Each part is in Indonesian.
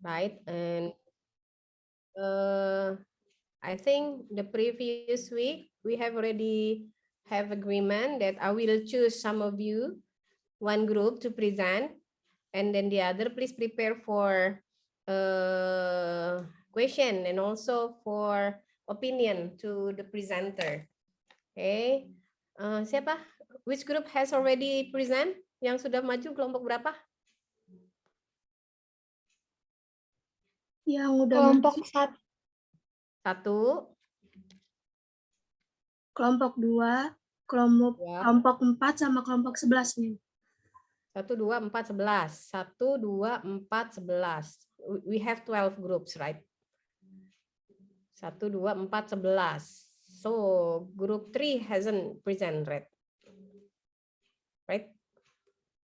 right? And I think the previous week we have already have agreement that I will choose some of you, one group to present, and then the other please prepare for question and also for opinion to the presenter. Okay, siapa? Which group has already present? Yang sudah maju kelompok berapa? Yang udah Kelompok masuk. Satu, Kelompok 2, kelompok 4 sama kelompok 11 nih. 1, 2, 4, 11. 1, 2, 4, 11. We have 12 groups, right? 1, 2, 4, 11. So group 3 hasn't presented, right?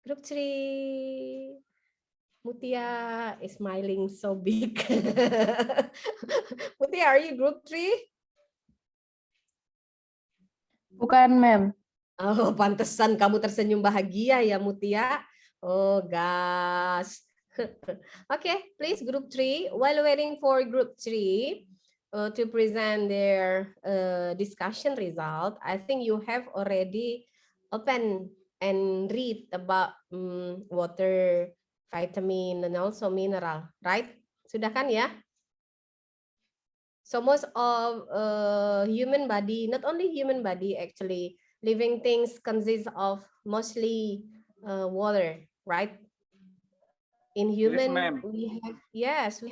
Group 3. Mutia is smiling so big. Mutia, are you group 3? Bukan, Ma'am. Oh, pantesan kamu tersenyum bahagia ya, Mutia. Oh, gosh. Okay, please, group 3. While waiting for group 3 to present their discussion result, I think you have already opened and read about water, vitamin, and also mineral, right? Sudah kan ya? So most of human body, not only human body actually, living things consist of mostly water, right? In human, we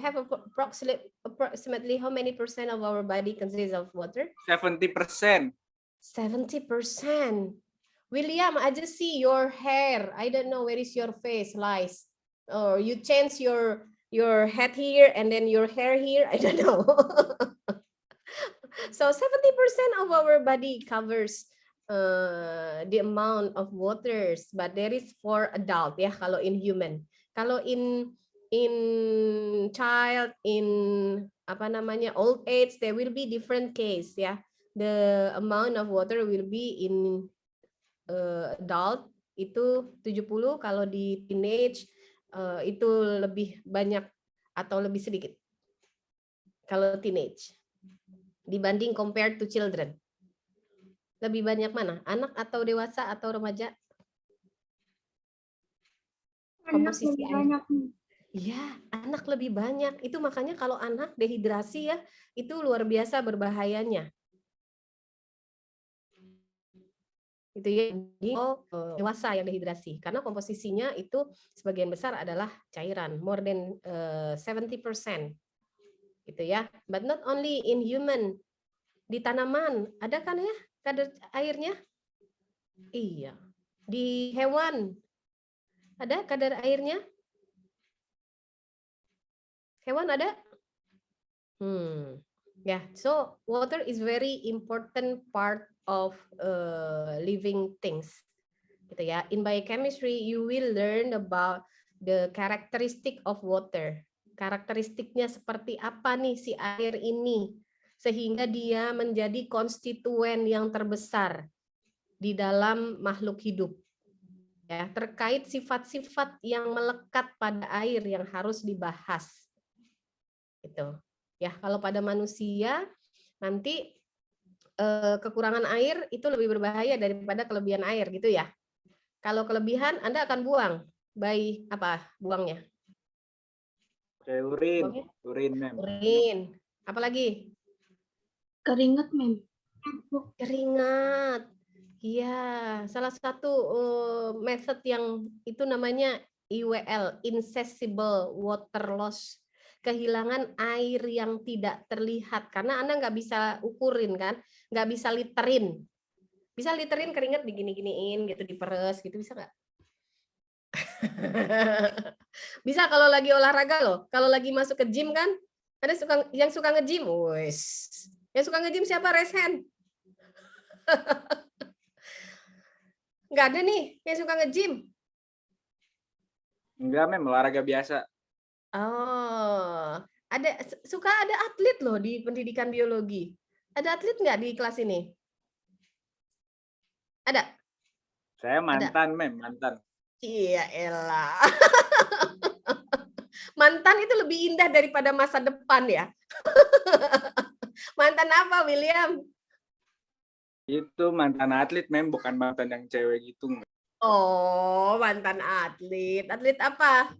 have approximately how many percent of our body consists of water? 70%. 70%. William, I just see your hair. I don't know where is your face lies. Or you change your head here and then your hair here. I don't know. So 70% of our body covers the amount of waters, but there is for adult ya kalau in human. Kalau in child, in apa namanya old age, there will be different case ya. The amount of water will be in adult itu 70, kalau di teenage itu lebih banyak atau lebih sedikit. Kalau teenage dibanding compared to children. Lebih banyak mana? Anak atau dewasa atau remaja? Komposisi air. Iya, anak lebih banyak. Itu makanya kalau anak dehidrasi ya, itu luar biasa berbahayanya. Itu ya, dewasa yang dehidrasi. Karena komposisinya itu sebagian besar adalah cairan, more than 70%. Gitu ya. But not only in human, di tanaman ada kan ya kadar airnya? Iya. Di hewan ada kadar airnya? Hewan ada? Yeah, so water is very important part of living things. Gitu ya. In biochemistry, you will learn about the characteristic of water. Karakteristiknya seperti apa nih si air ini sehingga dia menjadi konstituen yang terbesar di dalam makhluk hidup. Ya, terkait sifat-sifat yang melekat pada air yang harus dibahas. Gitu. Ya, kalau pada manusia nanti kekurangan air itu lebih berbahaya daripada kelebihan air gitu ya. Kalau kelebihan Anda akan buang. By apa buangnya? Urin, Mem. Urin. Apalagi? Keringat, Mem. Keringat. Iya, salah satu method yang itu namanya IWL, insessible water loss, kehilangan air yang tidak terlihat karena Anda nggak bisa ukurin kan, nggak bisa literin. Bisa literin keringat digini-giniin gitu, diperes gitu, bisa nggak? Bisa kalau lagi olahraga loh, kalau lagi masuk ke gym kan, ada yang suka nge-gym, wes. Yang suka nge-gym siapa? Raise hand. Nggak ada nih yang suka nge-gym. Enggak, Mem, olahraga biasa. Oh, ada atlet loh di pendidikan biologi. Ada atlet nggak di kelas ini? Ada? Saya mantan, Mem, mantan. Iya, elah. Mantan itu lebih indah daripada masa depan ya. Mantan apa, William? Itu mantan atlet, Mem, bukan mantan yang cewek gitu. Oh, mantan atlet. Atlet apa?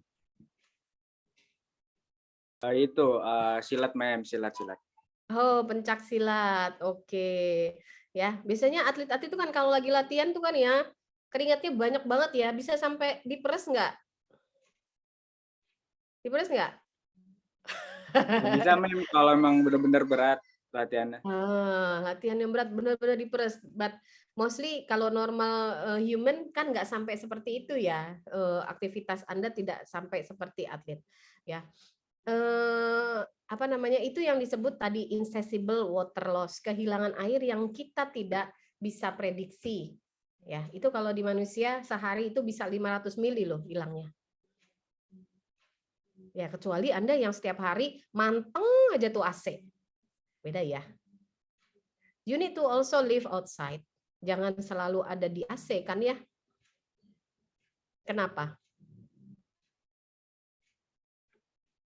Itu silat, Mem, silat. Oh, pencak silat. Oke. Ya, biasanya atlet-atlet itu kan kalau lagi latihan tuh kan ya, keringatnya banyak banget ya. Bisa sampai diperes nggak? Diperes nggak? Bisa, Mem, kalau emang benar-benar berat latihannya. Latihan yang berat benar-benar diperes. But mostly kalau normal human kan nggak sampai seperti itu ya. Aktivitas Anda tidak sampai seperti atlet. Ya. Apa namanya, itu yang disebut tadi insatiable water loss, kehilangan air yang kita tidak bisa prediksi. Ya, itu kalau di manusia sehari itu bisa 500 mili loh hilangnya. Ya, kecuali Anda yang setiap hari manteng aja tuh AC. Beda ya. You need to also live outside. Jangan selalu ada di AC kan ya. Kenapa?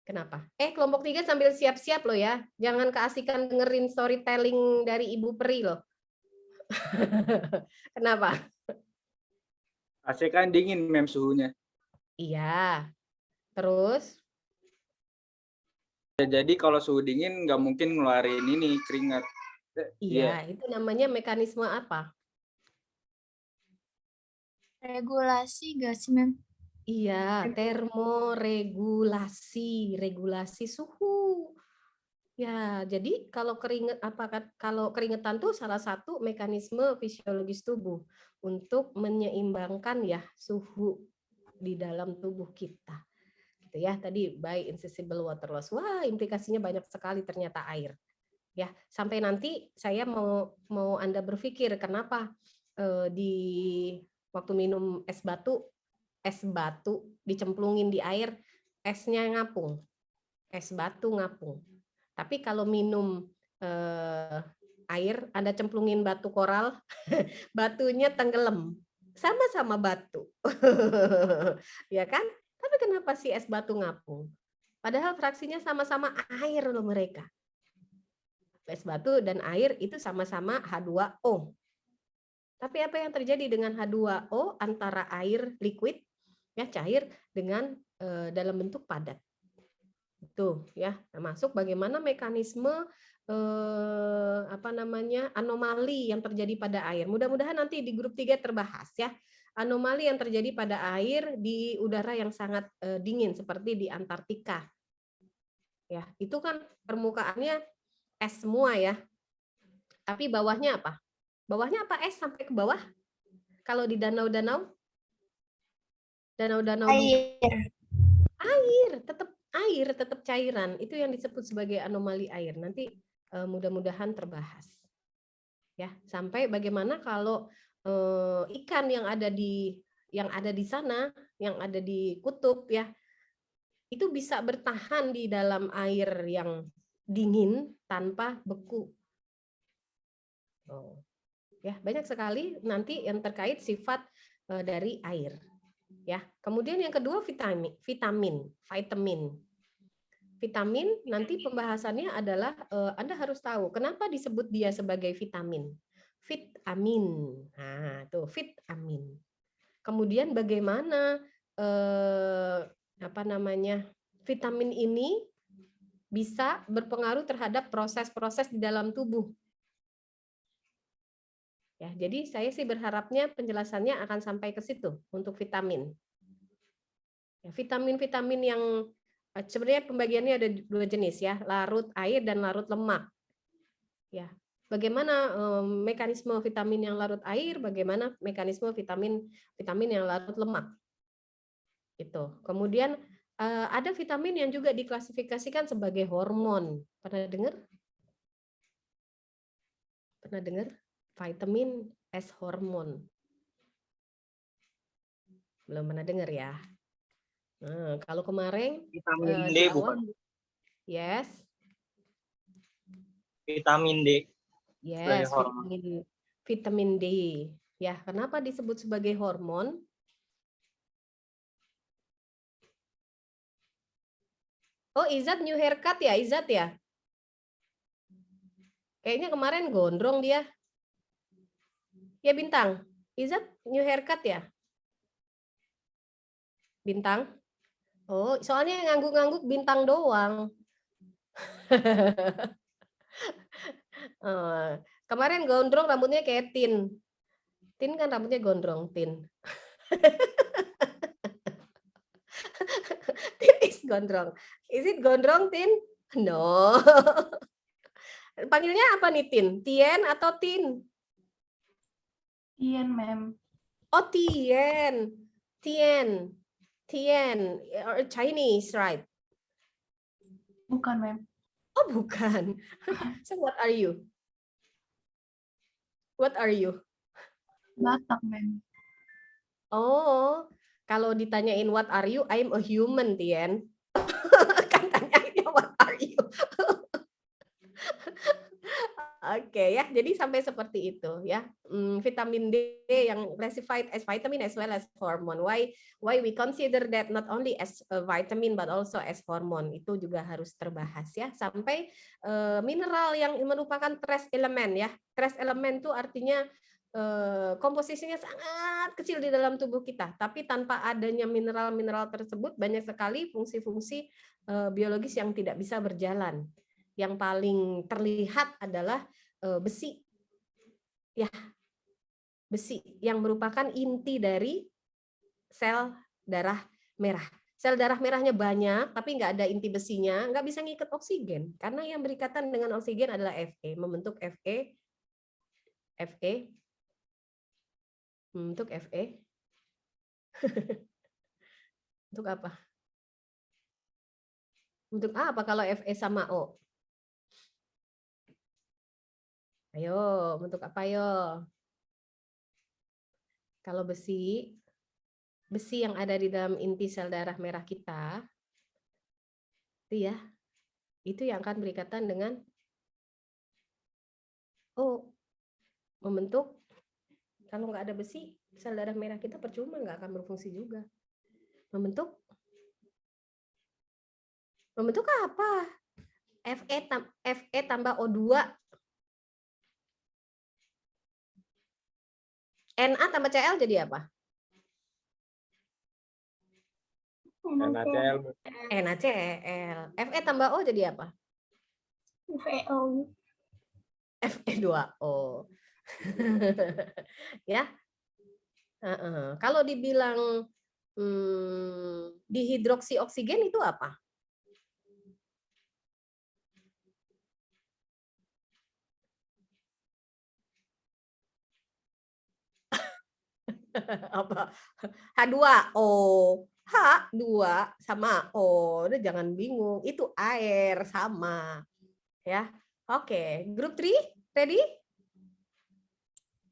Kenapa? Kelompok 3 sambil siap-siap loh ya. Jangan keasikan dengerin storytelling dari Ibu Peri loh. Kenapa? AC kan dingin, Mem, suhunya. Iya. Terus? Ya, jadi kalau suhu dingin nggak mungkin ngeluarin ini keringat. Iya, itu namanya mekanisme apa? Regulasi gak sih, Mem? Iya, termoregulasi, regulasi suhu. Ya, jadi kalau keringetan tuh salah satu mekanisme fisiologis tubuh untuk menyeimbangkan ya suhu di dalam tubuh kita. Gitu ya. Tadi by insatiable water loss. Wah, implikasinya banyak sekali ternyata air. Ya, sampai nanti saya mau Anda berpikir kenapa di waktu minum es batu dicemplungin di air, esnya ngapung. Es batu ngapung. Tapi kalau minum air, Anda cemplungin batu koral, batunya tenggelam. Sama-sama batu. Ya kan? Tapi kenapa sih es batu ngapung? Padahal fraksinya sama-sama air loh mereka. Es batu dan air itu sama-sama H2O. Tapi apa yang terjadi dengan H2O antara air liquid ya cair dengan dalam bentuk padat? Itu ya, termasuk bagaimana mekanisme anomali yang terjadi pada air. Mudah-mudahan nanti di grup 3 terbahas ya. Anomali yang terjadi pada air di udara yang sangat dingin seperti di Antartika. Ya, itu kan permukaannya es semua ya. Tapi bawahnya apa? Bawahnya apa es sampai ke bawah? Kalau di danau-danau air, tetap cairan. Itu yang disebut sebagai anomali air. Nanti mudah-mudahan terbahas. Ya, sampai bagaimana kalau ikan yang ada di sana, yang ada di kutub ya, itu bisa bertahan di dalam air yang dingin tanpa beku. Ya, banyak sekali nanti yang terkait sifat dari air. Ya, kemudian yang kedua vitamin. Vitamin nanti pembahasannya adalah Anda harus tahu kenapa disebut dia sebagai vitamin. Vitamin. Nah, tuh vitamin. Kemudian bagaimana vitamin ini bisa berpengaruh terhadap proses-proses di dalam tubuh. Ya, jadi saya sih berharapnya penjelasannya akan sampai ke situ untuk vitamin. Ya, vitamin-vitamin yang sebenarnya pembagiannya ada 2 jenis ya, larut air dan larut lemak. Ya, bagaimana mekanisme vitamin yang larut air, bagaimana mekanisme vitamin yang larut lemak. Itu. Kemudian ada vitamin yang juga diklasifikasikan sebagai hormon. Pernah dengar? Pernah dengar? Vitamin as hormon. Belum pernah dengar ya. Nah, kalau kemarin vitamin D di bukan? awal, yes. Vitamin D. Yes, vitamin D. Ya, kenapa disebut sebagai hormon? Oh, Izat new haircut ya, Izat ya? Kayaknya kemarin gondrong dia. Ya Bintang, Izat new haircut ya? Bintang? Oh, soalnya yang ngangguk-ngangguk Bintang doang. Kemarin gondrong rambutnya kayak Tin. Tin kan rambutnya gondrong, Tin. Tin is gondrong. Is it gondrong, Tin? No. Panggilnya apa nih, Tin? Tien atau Tin? Ian, ma'am. Oh, Tien. Tien. Tien. Or Chinese, right? Bukan, ma'am. Oh, bukan. So what are you? What are you? Batak, ma'am. Oh, kalau ditanyain what are you, I'm a human, Tien. Kan tanyainnya what are you? Oke ya, jadi sampai seperti itu ya. Vitamin D yang classified as vitamin as well as hormone. Why we consider that not only as a vitamin but also as hormone, itu juga harus terbahas ya. Sampai mineral yang merupakan trace element ya. Trace element itu artinya komposisinya sangat kecil di dalam tubuh kita, tapi tanpa adanya mineral-mineral tersebut banyak sekali fungsi-fungsi biologis yang tidak bisa berjalan. Yang paling terlihat adalah besi, ya, besi yang merupakan inti dari sel darah merah. Sel darah merahnya banyak, tapi nggak ada inti besinya, nggak bisa ngikat oksigen, karena yang berikatan dengan oksigen adalah Fe, membentuk Fe, membentuk Fe, untuk apa? Untuk apa kalau Fe sama O? Ayo, bentuk apa yo? Kalau besi yang ada di dalam inti sel darah merah kita, itu ya, itu yang akan berikatan dengan O, membentuk. Kalau nggak ada besi, sel darah merah kita percuma, nggak akan berfungsi juga. Membentuk apa? Fe tambah O2. Na tambah Cl jadi apa? NaCl. NaCl. Fe tambah O jadi apa? FeO. Fe2O. Ya. Kalau dibilang dihidroksi oksigen itu apa? Apa? H2O. H2 sama O. Udah jangan bingung. Itu air sama. Ya. Oke, grup 3 ready?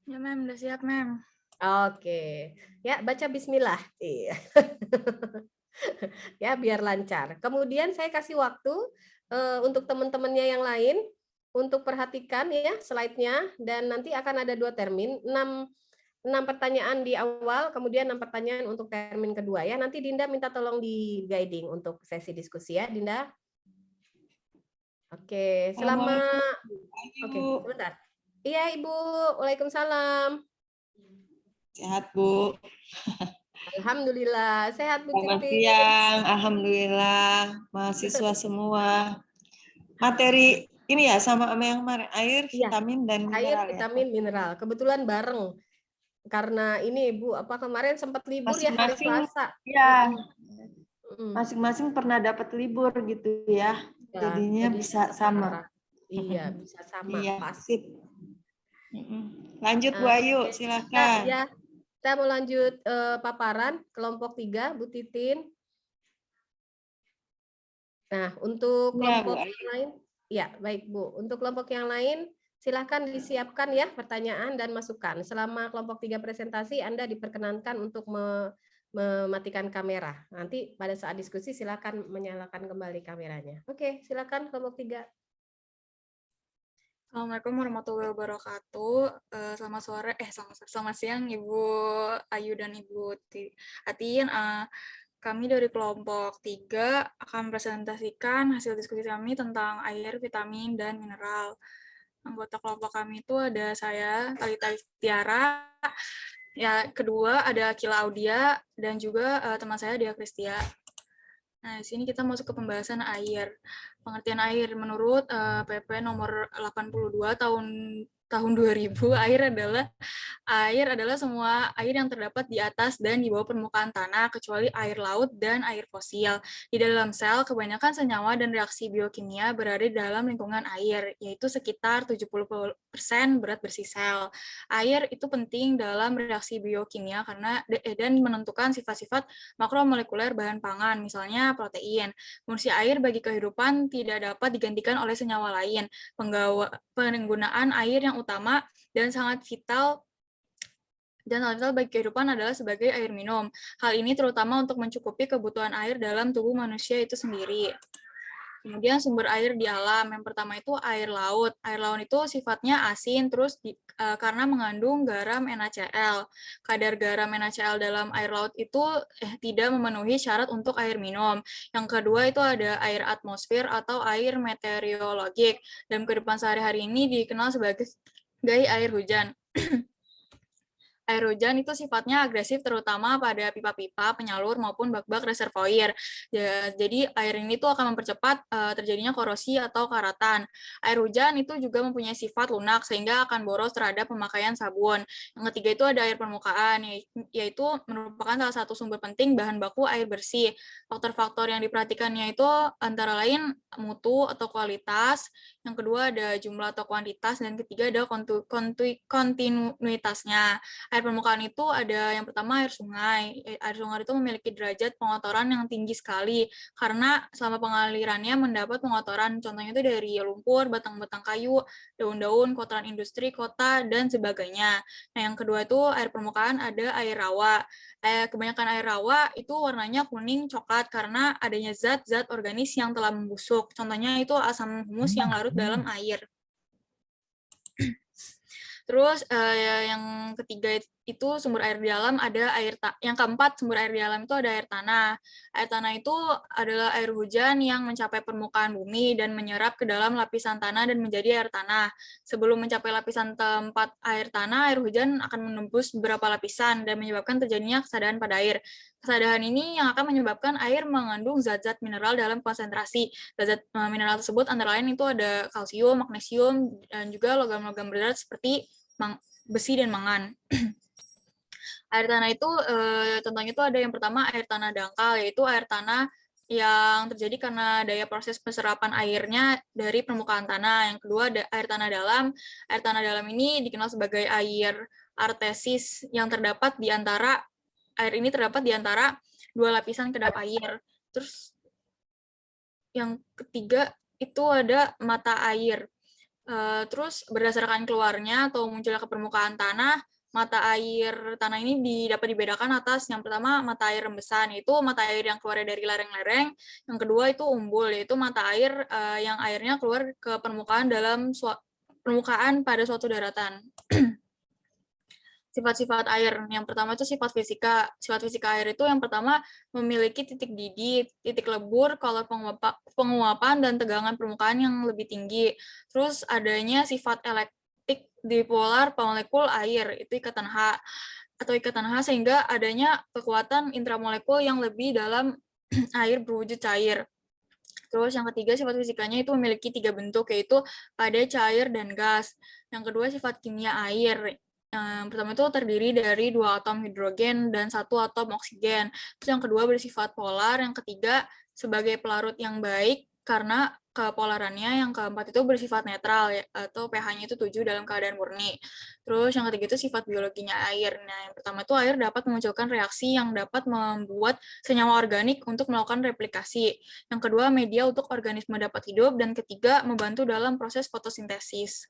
Ya, ma'am. Udah siap, ma'am. Oke. Ya, baca bismillah. Iya. Ya, biar lancar. Kemudian saya kasih waktu untuk teman-temannya yang lain untuk perhatikan ya slide-nya, dan nanti akan ada 2 termin, 6 pertanyaan di awal, kemudian 6 pertanyaan untuk termin kedua ya. Nanti Dinda minta tolong di guiding untuk sesi diskusi ya, Dinda. Oke, Oke, sebentar. Iya, Ibu. Waalaikumsalam. Sehat, Bu. Alhamdulillah. Sehat, Bu Selamat Titin. siang. Alhamdulillah. Mahasiswa semua. Materi ini ya sama yang kemarin. Air, Iya, vitamin, dan air, mineral. vitamin, mineral. Kebetulan bareng. Karena ini Ibu, kemarin sempat libur ya hari Masing-masing, Selasa. ya. Masing-masing pernah dapat libur gitu ya. Ya, Jadinya jadi bisa sama. Iya, bisa sama. Iya, Pas. sip. Lanjut Bu Ayu, silakan. Ya, saya mau lanjut paparan kelompok 3, Bu Titin. Nah, untuk kelompok yang lain, ya baik Bu. Untuk kelompok yang lain, silakan disiapkan ya pertanyaan dan masukan. Selama kelompok 3 presentasi, Anda diperkenankan untuk mematikan kamera. Nanti pada saat diskusi silakan menyalakan kembali kameranya. Oke, silakan kelompok 3. Assalamualaikum warahmatullahi wabarakatuh. Selamat sore, selamat siang Ibu Ayu dan Ibu Atin. kami dari kelompok 3 akan presentasikan hasil diskusi kami tentang air, vitamin, dan mineral. Anggota kelompok kami itu ada saya, Talita Tiara, ya kedua ada Kila Audia, dan juga teman saya Dia Kristia. Nah, di sini kita masuk ke pembahasan air. Pengertian air menurut PP nomor 82 tahun 2000, air adalah semua air yang terdapat di atas dan di bawah permukaan tanah, kecuali air laut dan air fosil. Di dalam sel, kebanyakan senyawa dan reaksi biokimia berada di dalam lingkungan air, yaitu sekitar 70% berat bersih sel. Air itu penting dalam reaksi biokimia karena dan menentukan sifat-sifat makromolekuler bahan pangan, misalnya protein. Fungsi air bagi kehidupan tidak dapat digantikan oleh senyawa lain. Penggunaan air yang utama dan sangat vital bagi kehidupan adalah sebagai air minum. Hal ini terutama untuk mencukupi kebutuhan air dalam tubuh manusia itu sendiri. Kemudian sumber air di alam, yang pertama itu air laut. Air laut itu sifatnya asin, terus karena mengandung garam NaCl. Kadar garam NaCl dalam air laut itu tidak memenuhi syarat untuk air minum. Yang kedua itu ada air atmosfer atau air meteorologik. Dalam kehidupan sehari-hari ini dikenal sebagai air hujan. Air hujan itu sifatnya agresif terutama pada pipa-pipa, penyalur, maupun bak-bak reservoir. Jadi air ini tuh akan mempercepat terjadinya korosi atau karatan. Air hujan itu juga mempunyai sifat lunak sehingga akan boros terhadap pemakaian sabun. Yang ketiga itu ada air permukaan, yaitu merupakan salah satu sumber penting bahan baku air bersih. Faktor-faktor yang diperhatikannya itu antara lain mutu atau kualitas, yang kedua ada jumlah atau kuantitas, dan ketiga ada kontinuitasnya. Air permukaan itu ada yang pertama air sungai. Air sungai itu memiliki derajat pengotoran yang tinggi sekali karena selama pengalirannya mendapat pengotoran. Contohnya itu dari lumpur, batang-batang kayu, daun-daun, kotoran industri, kota, dan sebagainya. Nah, yang kedua itu air permukaan ada air rawa. Kebanyakan air rawa itu warnanya kuning coklat karena adanya zat-zat organis yang telah membusuk. Contohnya itu asam humus yang larut dalam air. Terus yang ketiga itu sumber air di alam ada yang keempat sumber air di alam itu ada air tanah. Air tanah itu adalah air hujan yang mencapai permukaan bumi dan menyerap ke dalam lapisan tanah dan menjadi air tanah. Sebelum mencapai lapisan tempat air tanah, air hujan akan menembus beberapa lapisan dan menyebabkan terjadinya kesadahan pada air. Kesadahan ini yang akan menyebabkan air mengandung zat-zat mineral dalam konsentrasi. Zat-zat mineral tersebut antara lain itu ada kalsium, magnesium, dan juga logam-logam berat seperti besi dan mangan. Air tanah itu contohnya itu ada yang pertama air tanah dangkal, yaitu air tanah yang terjadi karena daya proses penserapan airnya dari permukaan tanah. Yang kedua ada air tanah dalam. Air tanah dalam ini dikenal sebagai air artesis yang terdapat di antara dua lapisan kedap air. Terus yang ketiga itu ada mata air. Terus berdasarkan keluarnya atau munculnya ke permukaan tanah, mata air tanah ini dapat dibedakan atas yang pertama mata air rembesan, yaitu mata air yang keluar dari lereng-lereng. Yang kedua itu umbul, yaitu mata air yang airnya keluar ke permukaan permukaan pada suatu daratan. Sifat-sifat air. Yang pertama itu sifat fisika. Sifat fisika air itu yang pertama memiliki titik didih, titik lebur, kolor penguapan, dan tegangan permukaan yang lebih tinggi. Terus adanya sifat elektrik dipolar molekul air, itu ikatan H sehingga adanya kekuatan intramolekul yang lebih dalam air berwujud cair. Terus yang ketiga sifat fisikanya itu memiliki 3 bentuk, yaitu padat, cair, dan gas. Yang kedua sifat kimia air. Yang pertama itu terdiri dari 2 atom hidrogen dan 1 atom oksigen. Terus yang kedua bersifat polar, yang ketiga sebagai pelarut yang baik karena kepolarannya, yang keempat itu bersifat netral atau pH-nya itu 7 dalam keadaan murni. Terus yang ketiga itu sifat biologinya air. Nah, yang pertama itu air dapat memunculkan reaksi yang dapat membuat senyawa organik untuk melakukan replikasi. Yang kedua media untuk organisme dapat hidup, dan ketiga membantu dalam proses fotosintesis.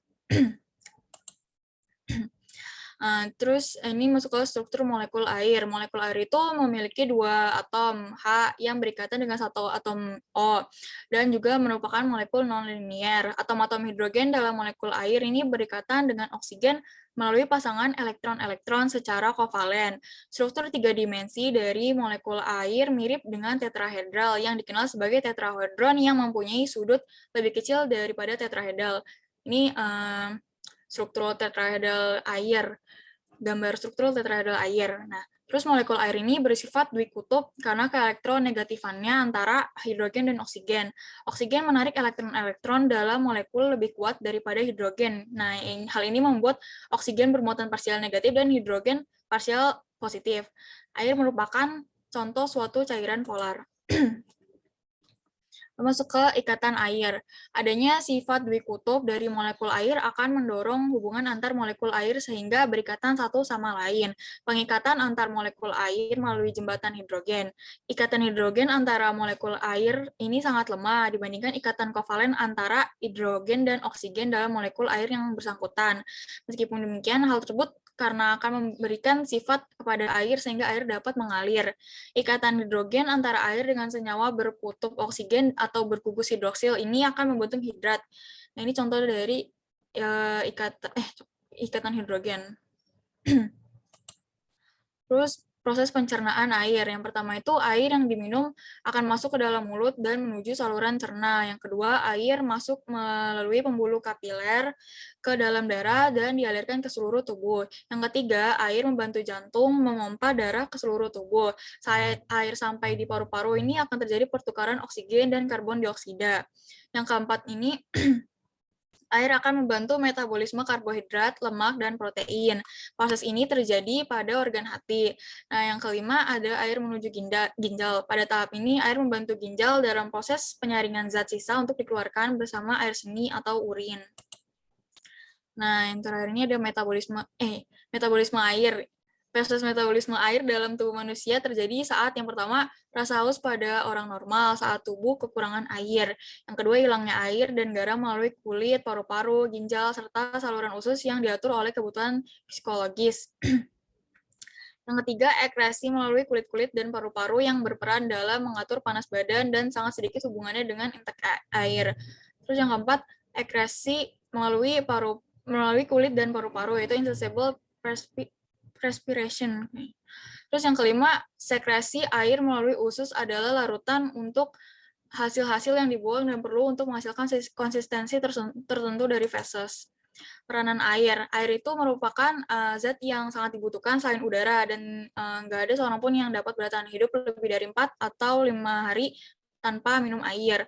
Terus ini masuk ke struktur molekul air. Molekul air itu memiliki 2 atom H yang berikatan dengan 1 atom O dan juga merupakan molekul non-linier. Atom-atom hidrogen dalam molekul air ini berikatan dengan oksigen melalui pasangan elektron-elektron secara kovalen. Struktur 3 dimensi dari molekul air mirip dengan tetrahedral yang dikenal sebagai tetrahedron yang mempunyai sudut lebih kecil daripada tetrahedral. Ini struktur tetrahedral air, gambar struktur tetrahedral air. Nah, terus molekul air ini bersifat dwikutub karena keelektronegatifannya antara hidrogen dan oksigen. Oksigen menarik elektron-elektron dalam molekul lebih kuat daripada hidrogen. Nah, hal ini membuat oksigen bermuatan parsial negatif dan hidrogen parsial positif. Air merupakan contoh suatu cairan polar. Masuk ke ikatan air. Adanya sifat dwikutub dari molekul air akan mendorong hubungan antar molekul air sehingga berikatan satu sama lain. Pengikatan antar molekul air melalui jembatan hidrogen. Ikatan hidrogen antara molekul air ini sangat lemah dibandingkan ikatan kovalen antara hidrogen dan oksigen dalam molekul air yang bersangkutan. Meskipun demikian, hal tersebut karena akan memberikan sifat kepada air sehingga air dapat mengalir. Ikatan hidrogen antara air dengan senyawa berkutub oksigen atau bergugus hidroksil ini akan membentuk hidrat. Nah, ini contoh dari ikatan hidrogen. Terus proses pencernaan air. Yang pertama itu air yang diminum akan masuk ke dalam mulut dan menuju saluran cerna. Yang kedua, air masuk melalui pembuluh kapiler ke dalam darah dan dialirkan ke seluruh tubuh. Yang ketiga, air membantu jantung memompa darah ke seluruh tubuh. Saat air sampai di paru-paru ini akan terjadi pertukaran oksigen dan karbon dioksida. Yang keempat ini air akan membantu metabolisme karbohidrat, lemak, dan protein. Proses ini terjadi pada organ hati. Nah, yang kelima ada air menuju ginjal. Pada tahap ini, air membantu ginjal dalam proses penyaringan zat sisa untuk dikeluarkan bersama air seni atau urin. Nah, yang terakhir ini ada metabolisme air. Proses metabolisme air dalam tubuh manusia terjadi saat yang pertama rasa haus pada orang normal saat tubuh kekurangan air. Yang kedua hilangnya air dan garam melalui kulit, paru-paru, ginjal, serta saluran usus yang diatur oleh kebutuhan psikologis. Yang ketiga, ekresi melalui kulit-kulit dan paru-paru yang berperan dalam mengatur panas badan dan sangat sedikit hubungannya dengan intake air. Terus yang keempat, ekresi melalui kulit dan paru-paru, yaitu insatiable respiration. Terus yang kelima, sekresi air melalui usus adalah larutan untuk hasil-hasil yang dibuang dan perlu untuk menghasilkan konsistensi tertentu dari feses. Peranan air. Air itu merupakan zat yang sangat dibutuhkan selain udara dan nggak ada seorang pun yang dapat bertahan hidup lebih dari 4 atau 5 hari tanpa minum air.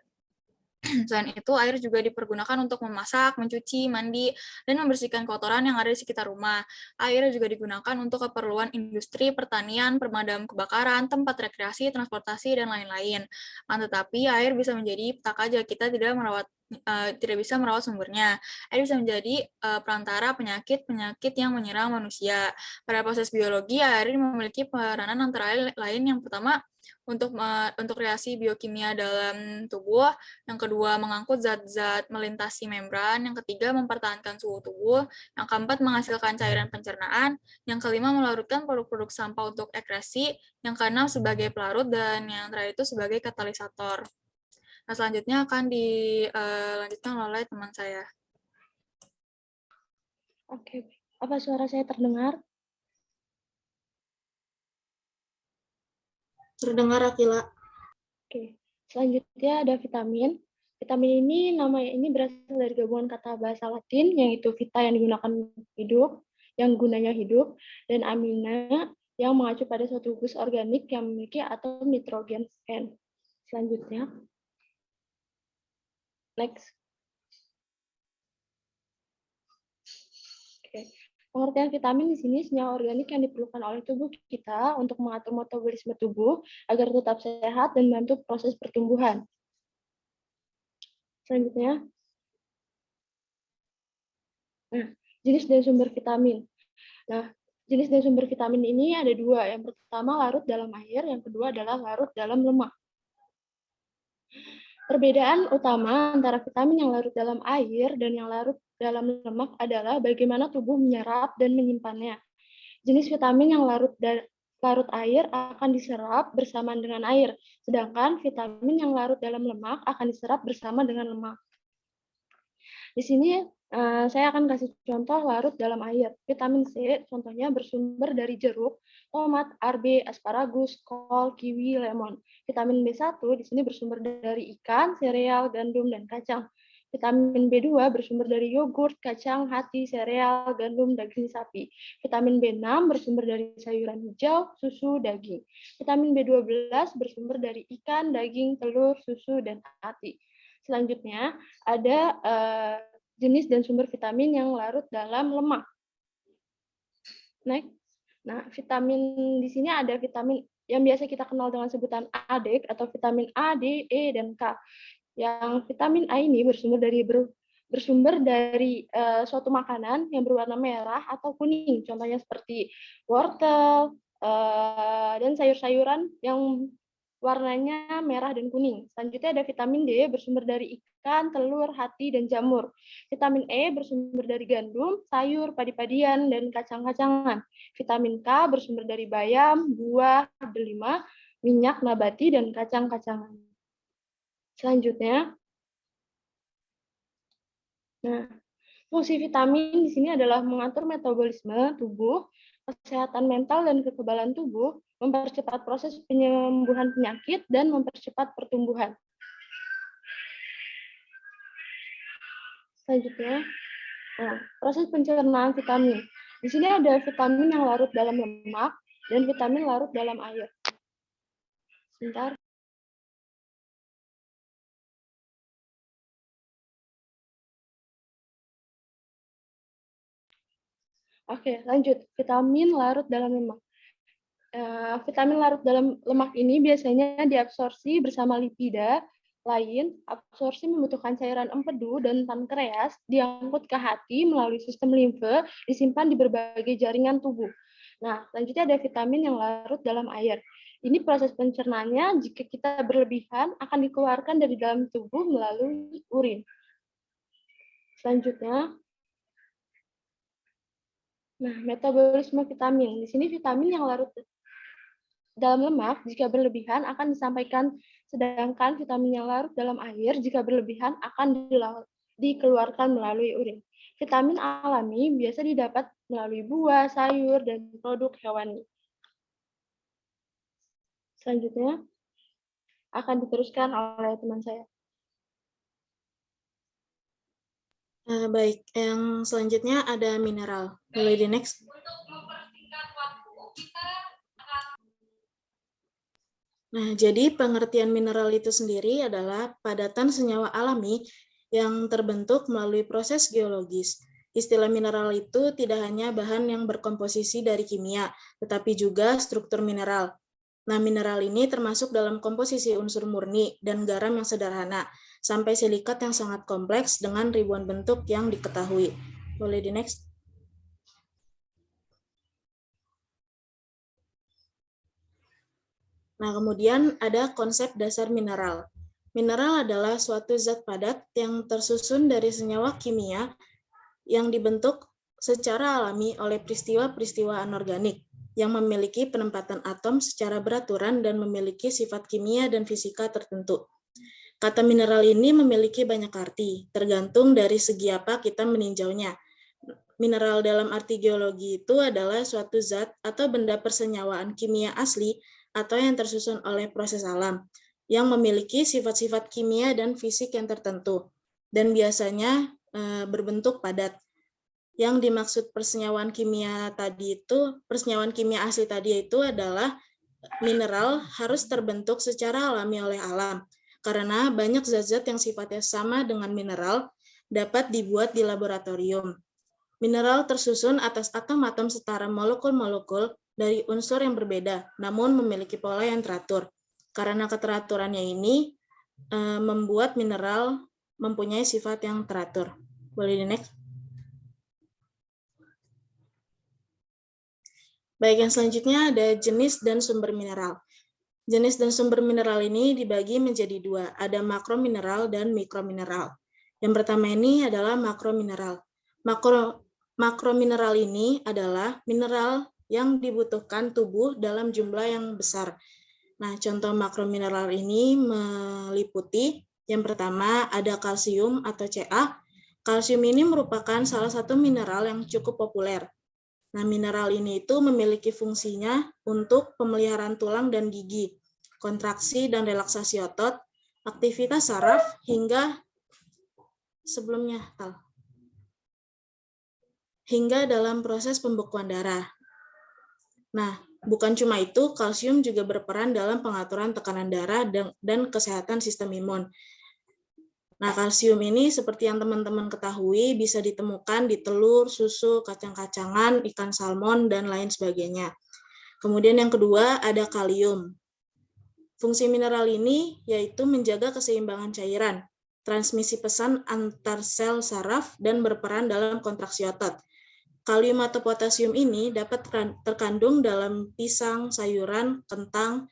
Selain itu, air juga dipergunakan untuk memasak, mencuci, mandi, dan membersihkan kotoran yang ada di sekitar rumah. Air juga digunakan untuk keperluan industri, pertanian, pemadam kebakaran, tempat rekreasi, transportasi, dan lain-lain. Tetapi, air bisa menjadi petaka jika kita tidak bisa merawat sumbernya. Air bisa menjadi perantara penyakit-penyakit yang menyerang manusia. Pada proses biologi, air memiliki peranan antara lain yang pertama, untuk reaksi biokimia dalam tubuh, yang kedua mengangkut zat-zat melintasi membran, yang ketiga mempertahankan suhu tubuh, yang keempat menghasilkan cairan pencernaan, yang kelima melarutkan produk-produk sampah untuk ekresi, yang keenam sebagai pelarut, dan yang terakhir itu sebagai katalisator. Nah, selanjutnya akan dilanjutkan oleh teman saya. Oke, apa suara saya terdengar? Terdengar, Akila. Oke, selanjutnya ada vitamin. Vitamin ini namanya ini berasal dari gabungan kata bahasa Latin, yaitu vita yang digunakan hidup, yang gunanya hidup, dan amina yang mengacu pada suatu gugus organik yang memiliki atom nitrogen N. Selanjutnya, next. Oke. Pengertian vitamin di sini senyawa organik yang diperlukan oleh tubuh kita untuk mengatur metabolisme tubuh agar tetap sehat dan membantu proses pertumbuhan. Selanjutnya, jenis dan sumber vitamin. Nah, jenis dan sumber vitamin ini ada dua. Yang pertama larut dalam air, yang kedua adalah larut dalam lemak. Perbedaan utama antara vitamin yang larut dalam air dan yang larut dalam lemak adalah bagaimana tubuh menyerap dan menyimpannya. Jenis vitamin yang larut air akan diserap bersama dengan air, sedangkan vitamin yang larut dalam lemak akan diserap bersama dengan lemak. Di sini saya akan kasih contoh larut dalam air. Vitamin C contohnya bersumber dari jeruk, tomat, arbe, asparagus, kol, kiwi, lemon. Vitamin B1 di sini bersumber dari ikan, sereal, gandum, dan kacang. Vitamin B2 bersumber dari yogurt, kacang, hati, sereal, gandum, daging sapi. Vitamin B6 bersumber dari sayuran hijau, susu, daging. Vitamin B12 bersumber dari ikan, daging, telur, susu, dan hati. Selanjutnya, ada jenis dan sumber vitamin yang larut dalam lemak. Next. Nah, vitamin di sini ada vitamin yang biasa kita kenal dengan sebutan ADEK atau vitamin A, D, E, dan K. Yang vitamin A ini bersumber dari suatu makanan yang berwarna merah atau kuning. Contohnya seperti wortel dan sayur-sayuran yang warnanya merah dan kuning. Selanjutnya ada vitamin D bersumber dari ikan, telur, hati, dan jamur. Vitamin E bersumber dari gandum, sayur, padi-padian, dan kacang-kacangan. Vitamin K bersumber dari bayam, buah, delima, minyak nabati, dan kacang-kacangan. Selanjutnya, fungsi vitamin di sini adalah mengatur metabolisme tubuh, kesehatan mental dan kekebalan tubuh, mempercepat proses penyembuhan penyakit, dan mempercepat pertumbuhan. Selanjutnya, proses pencernaan vitamin. Di sini ada vitamin yang larut dalam lemak dan vitamin larut dalam air. Sebentar. Oke, lanjut. Vitamin larut dalam lemak. Vitamin larut dalam lemak ini biasanya diabsorpsi bersama lipida lain. Absorpsi membutuhkan cairan empedu dan pankreas, diangkut ke hati melalui sistem limfe, disimpan di berbagai jaringan tubuh. Nah, selanjutnya ada vitamin yang larut dalam air. Ini proses pencernaannya jika kita berlebihan akan dikeluarkan dari dalam tubuh melalui urin. Selanjutnya, metabolisme vitamin. Di sini vitamin yang larut dalam lemak jika berlebihan akan disampaikan, sedangkan vitamin yang larut dalam air jika berlebihan akan dikeluarkan melalui urin. Vitamin alami biasa didapat melalui buah, sayur, dan produk hewani. Selanjutnya akan diteruskan oleh teman saya. Baik, yang selanjutnya ada mineral. Boleh di next. Nah, jadi pengertian mineral itu sendiri adalah padatan senyawa alami yang terbentuk melalui proses geologis. Istilah mineral itu tidak hanya bahan yang berkomposisi dari kimia, tetapi juga struktur mineral. Nah, mineral ini termasuk dalam komposisi unsur murni dan garam yang sederhana, sampai silikat yang sangat kompleks dengan ribuan bentuk yang diketahui. Boleh di next. Nah, kemudian ada konsep dasar mineral. Mineral adalah suatu zat padat yang tersusun dari senyawa kimia yang dibentuk secara alami oleh peristiwa-peristiwa anorganik yang memiliki penempatan atom secara beraturan dan memiliki sifat kimia dan fisika tertentu. Kata mineral ini memiliki banyak arti, tergantung dari segi apa kita meninjaunya. Mineral dalam arti geologi itu adalah suatu zat atau benda persenyawaan kimia asli atau yang tersusun oleh proses alam, yang memiliki sifat-sifat kimia dan fisik yang tertentu, dan biasanya berbentuk padat. Yang dimaksud persenyawaan kimia asli tadi itu adalah mineral harus terbentuk secara alami oleh alam, karena banyak zat-zat yang sifatnya sama dengan mineral dapat dibuat di laboratorium. Mineral tersusun atas atom-atom setara molekul-molekul dari unsur yang berbeda, namun memiliki pola yang teratur. Karena keteraturannya ini membuat mineral mempunyai sifat yang teratur. Boleh di next. Baik, yang selanjutnya ada jenis dan sumber mineral. Jenis dan sumber mineral ini dibagi menjadi dua, ada makromineral dan mikromineral. Yang pertama ini adalah makromineral. Makromineral ini adalah mineral yang dibutuhkan tubuh dalam jumlah yang besar. Nah, contoh makromineral ini meliputi yang pertama ada kalsium atau Ca. Kalsium ini merupakan salah satu mineral yang cukup populer. Nah, mineral ini itu memiliki fungsinya untuk pemeliharaan tulang dan gigi, kontraksi dan relaksasi otot, aktivitas saraf, hingga hingga dalam proses pembekuan darah. Nah, bukan cuma itu, kalsium juga berperan dalam pengaturan tekanan darah dan kesehatan sistem imun. Nah, kalsium ini seperti yang teman-teman ketahui bisa ditemukan di telur, susu, kacang-kacangan, ikan salmon, dan lain sebagainya. Kemudian yang kedua ada kalium. Fungsi mineral ini yaitu menjaga keseimbangan cairan, transmisi pesan antar sel saraf, dan berperan dalam kontraksi otot. Kalium atau potasium ini dapat terkandung dalam pisang, sayuran, kentang,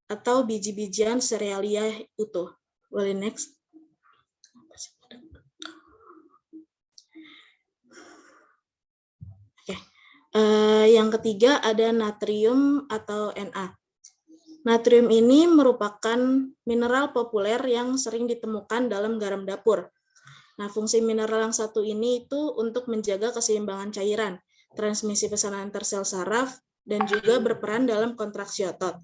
atau biji-bijian serealia utuh. Boleh next. Oke. Yang ketiga ada natrium atau Na. Natrium ini merupakan mineral populer yang sering ditemukan dalam garam dapur. Nah, fungsi mineral yang satu ini itu untuk menjaga keseimbangan cairan, transmisi pesan antar sel saraf, dan juga berperan dalam kontraksi otot.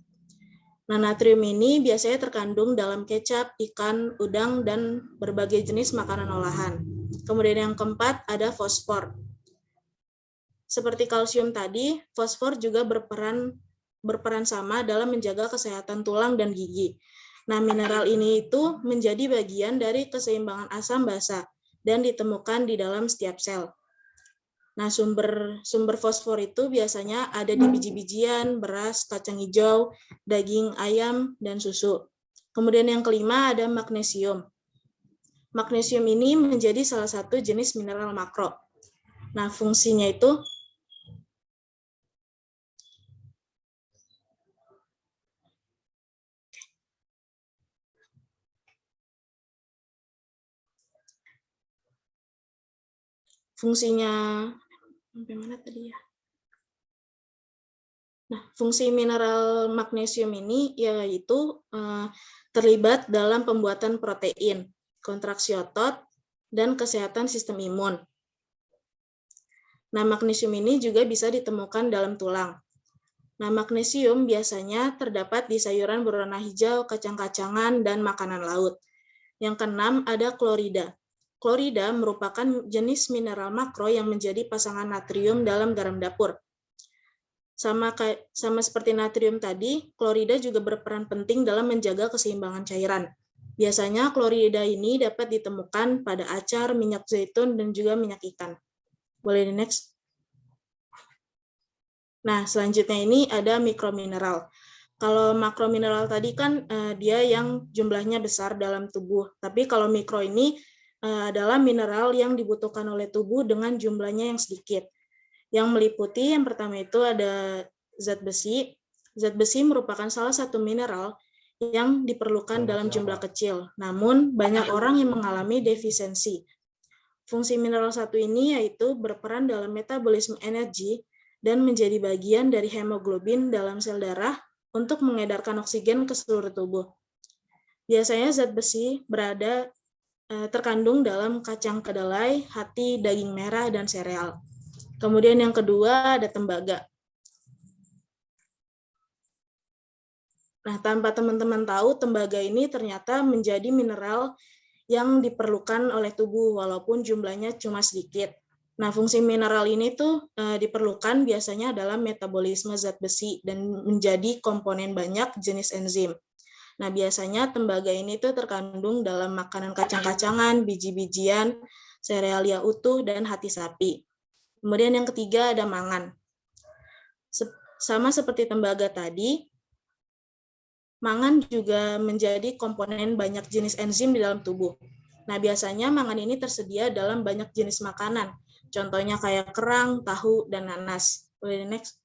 Nah, natrium ini biasanya terkandung dalam kecap, ikan, udang, dan berbagai jenis makanan olahan. Kemudian yang keempat ada fosfor. Seperti kalsium tadi, fosfor juga berperan sama dalam menjaga kesehatan tulang dan gigi. Nah, mineral ini itu menjadi bagian dari keseimbangan asam basa dan ditemukan di dalam setiap sel. Nah, sumber fosfor itu biasanya ada di biji-bijian, beras, kacang hijau, daging ayam, dan susu. Kemudian yang kelima ada magnesium. Magnesium ini menjadi salah satu jenis mineral makro. Nah, fungsinya itu bagaimana tadi ya? Nah, fungsi mineral magnesium ini yaitu terlibat dalam pembuatan protein, kontraksi otot, dan kesehatan sistem imun. Nah, magnesium ini juga bisa ditemukan dalam tulang. Nah, magnesium biasanya terdapat di sayuran berwarna hijau, kacang-kacangan, dan makanan laut. Yang keenam ada klorida. Klorida merupakan jenis mineral makro yang menjadi pasangan natrium dalam garam dapur. Sama seperti natrium tadi, klorida juga berperan penting dalam menjaga keseimbangan cairan. Biasanya klorida ini dapat ditemukan pada acar, minyak zaitun, dan juga minyak ikan. Boleh di next. Nah, selanjutnya ini ada mikromineral. Kalau makromineral tadi kan dia yang jumlahnya besar dalam tubuh. Tapi kalau mikro ini adalah mineral yang dibutuhkan oleh tubuh dengan jumlahnya yang sedikit. Yang meliputi yang pertama itu ada zat besi. Zat besi merupakan salah satu mineral yang diperlukan dalam jumlah kecil. Namun banyak orang yang mengalami defisiensi. Fungsi mineral satu ini yaitu berperan dalam metabolisme energi dan menjadi bagian dari hemoglobin dalam sel darah untuk mengedarkan oksigen ke seluruh tubuh. Biasanya zat besi terkandung dalam kacang kedelai, hati, daging merah, dan sereal. Kemudian yang kedua ada tembaga. Nah, tanpa teman-teman tahu, tembaga ini ternyata menjadi mineral yang diperlukan oleh tubuh walaupun jumlahnya cuma sedikit. Nah, fungsi mineral ini tuh diperlukan biasanya dalam metabolisme zat besi dan menjadi komponen banyak jenis enzim. Nah, biasanya tembaga ini tuh terkandung dalam makanan kacang-kacangan, biji-bijian, serealia utuh, dan hati sapi. Kemudian yang ketiga ada mangan. Sama seperti tembaga tadi, mangan juga menjadi komponen banyak jenis enzim di dalam tubuh. Nah, biasanya mangan ini tersedia dalam banyak jenis makanan. Contohnya kayak kerang, tahu, dan nanas. Boleh next.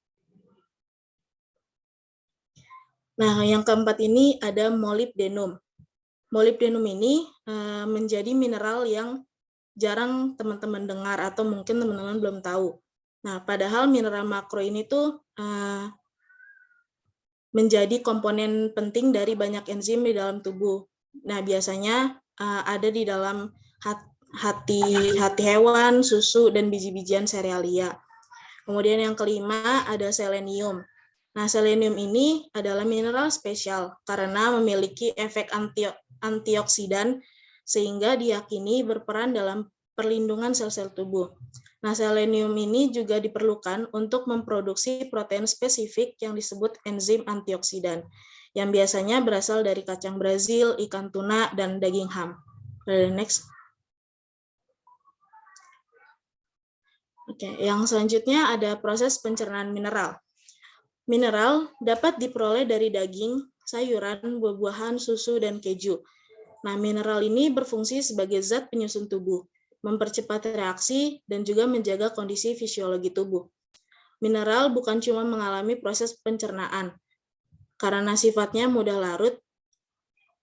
Nah, yang keempat ini ada molybdenum. Molybdenum ini menjadi mineral yang jarang teman-teman dengar atau mungkin teman-teman belum tahu. Nah, padahal mineral makro ini tuh menjadi komponen penting dari banyak enzim di dalam tubuh. Nah, biasanya ada di dalam hati hewan, susu, dan biji-bijian serealia. Kemudian yang kelima ada selenium. Nah, selenium ini adalah mineral spesial karena memiliki efek antioksidan sehingga diyakini berperan dalam perlindungan sel-sel tubuh. Nah, selenium ini juga diperlukan untuk memproduksi protein spesifik yang disebut enzim antioksidan, yang biasanya berasal dari kacang Brazil, ikan tuna, dan daging ham. Next. Oke, yang selanjutnya ada proses pencernaan mineral. Mineral dapat diperoleh dari daging, sayuran, buah-buahan, susu, dan keju. Nah, mineral ini berfungsi sebagai zat penyusun tubuh, mempercepat reaksi, dan juga menjaga kondisi fisiologi tubuh. Mineral bukan cuma mengalami proses pencernaan. Karena sifatnya mudah larut,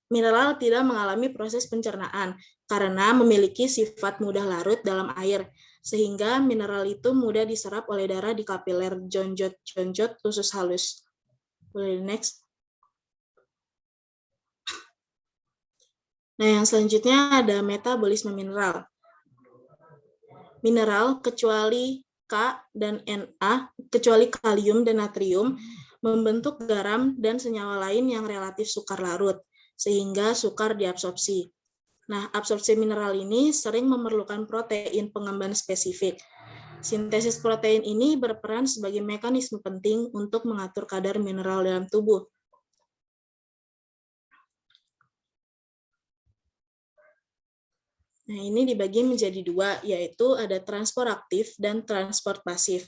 mineral tidak mengalami proses pencernaan karena memiliki sifat mudah larut dalam air, sehingga mineral itu mudah diserap oleh darah di kapiler jonjot usus halus. Boleh next. Nah, yang selanjutnya ada metabolisme mineral. Mineral kecuali K dan Na, kecuali kalium dan natrium, membentuk garam dan senyawa lain yang relatif sukar larut, sehingga sukar diabsorpsi. Nah, absorpsi mineral ini sering memerlukan protein pengemban spesifik. Sintesis protein ini berperan sebagai mekanisme penting untuk mengatur kadar mineral dalam tubuh. Nah, ini dibagi menjadi dua, yaitu ada transport aktif dan transport pasif.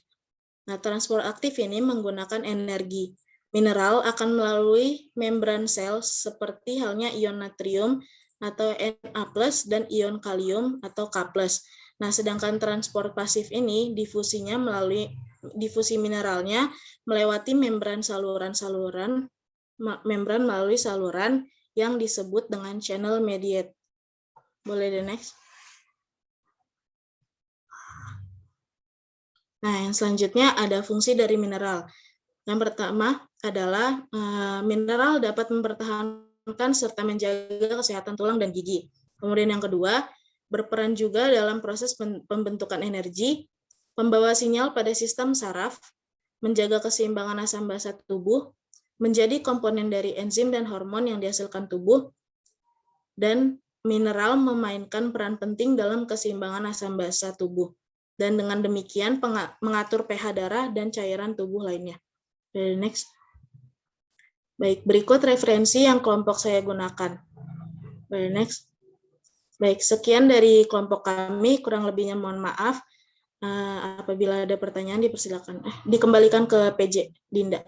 Nah, transport aktif ini menggunakan energi. Mineral akan melalui membran sel seperti halnya ion natrium atau Na+, dan ion kalium atau K+. Nah, sedangkan transport pasif ini difusinya melalui difusi mineralnya melewati membran melalui saluran yang disebut dengan channel mediate. Boleh the next. Nah, yang selanjutnya ada fungsi dari mineral. Yang pertama adalah mineral dapat mempertahankan serta menjaga kesehatan tulang dan gigi. Kemudian yang kedua, berperan juga dalam proses pembentukan energi, membawa sinyal pada sistem saraf, menjaga keseimbangan asam basa tubuh, menjadi komponen dari enzim dan hormon yang dihasilkan tubuh, dan mineral memainkan peran penting dalam keseimbangan asam basa tubuh. Dan dengan demikian mengatur pH darah dan cairan tubuh lainnya. Next. Baik, berikut referensi yang kelompok saya gunakan. Next. Baik, sekian dari kelompok kami, kurang lebihnya mohon maaf. Apabila ada pertanyaan dipersilakan. Dikembalikan ke PJ Dinda.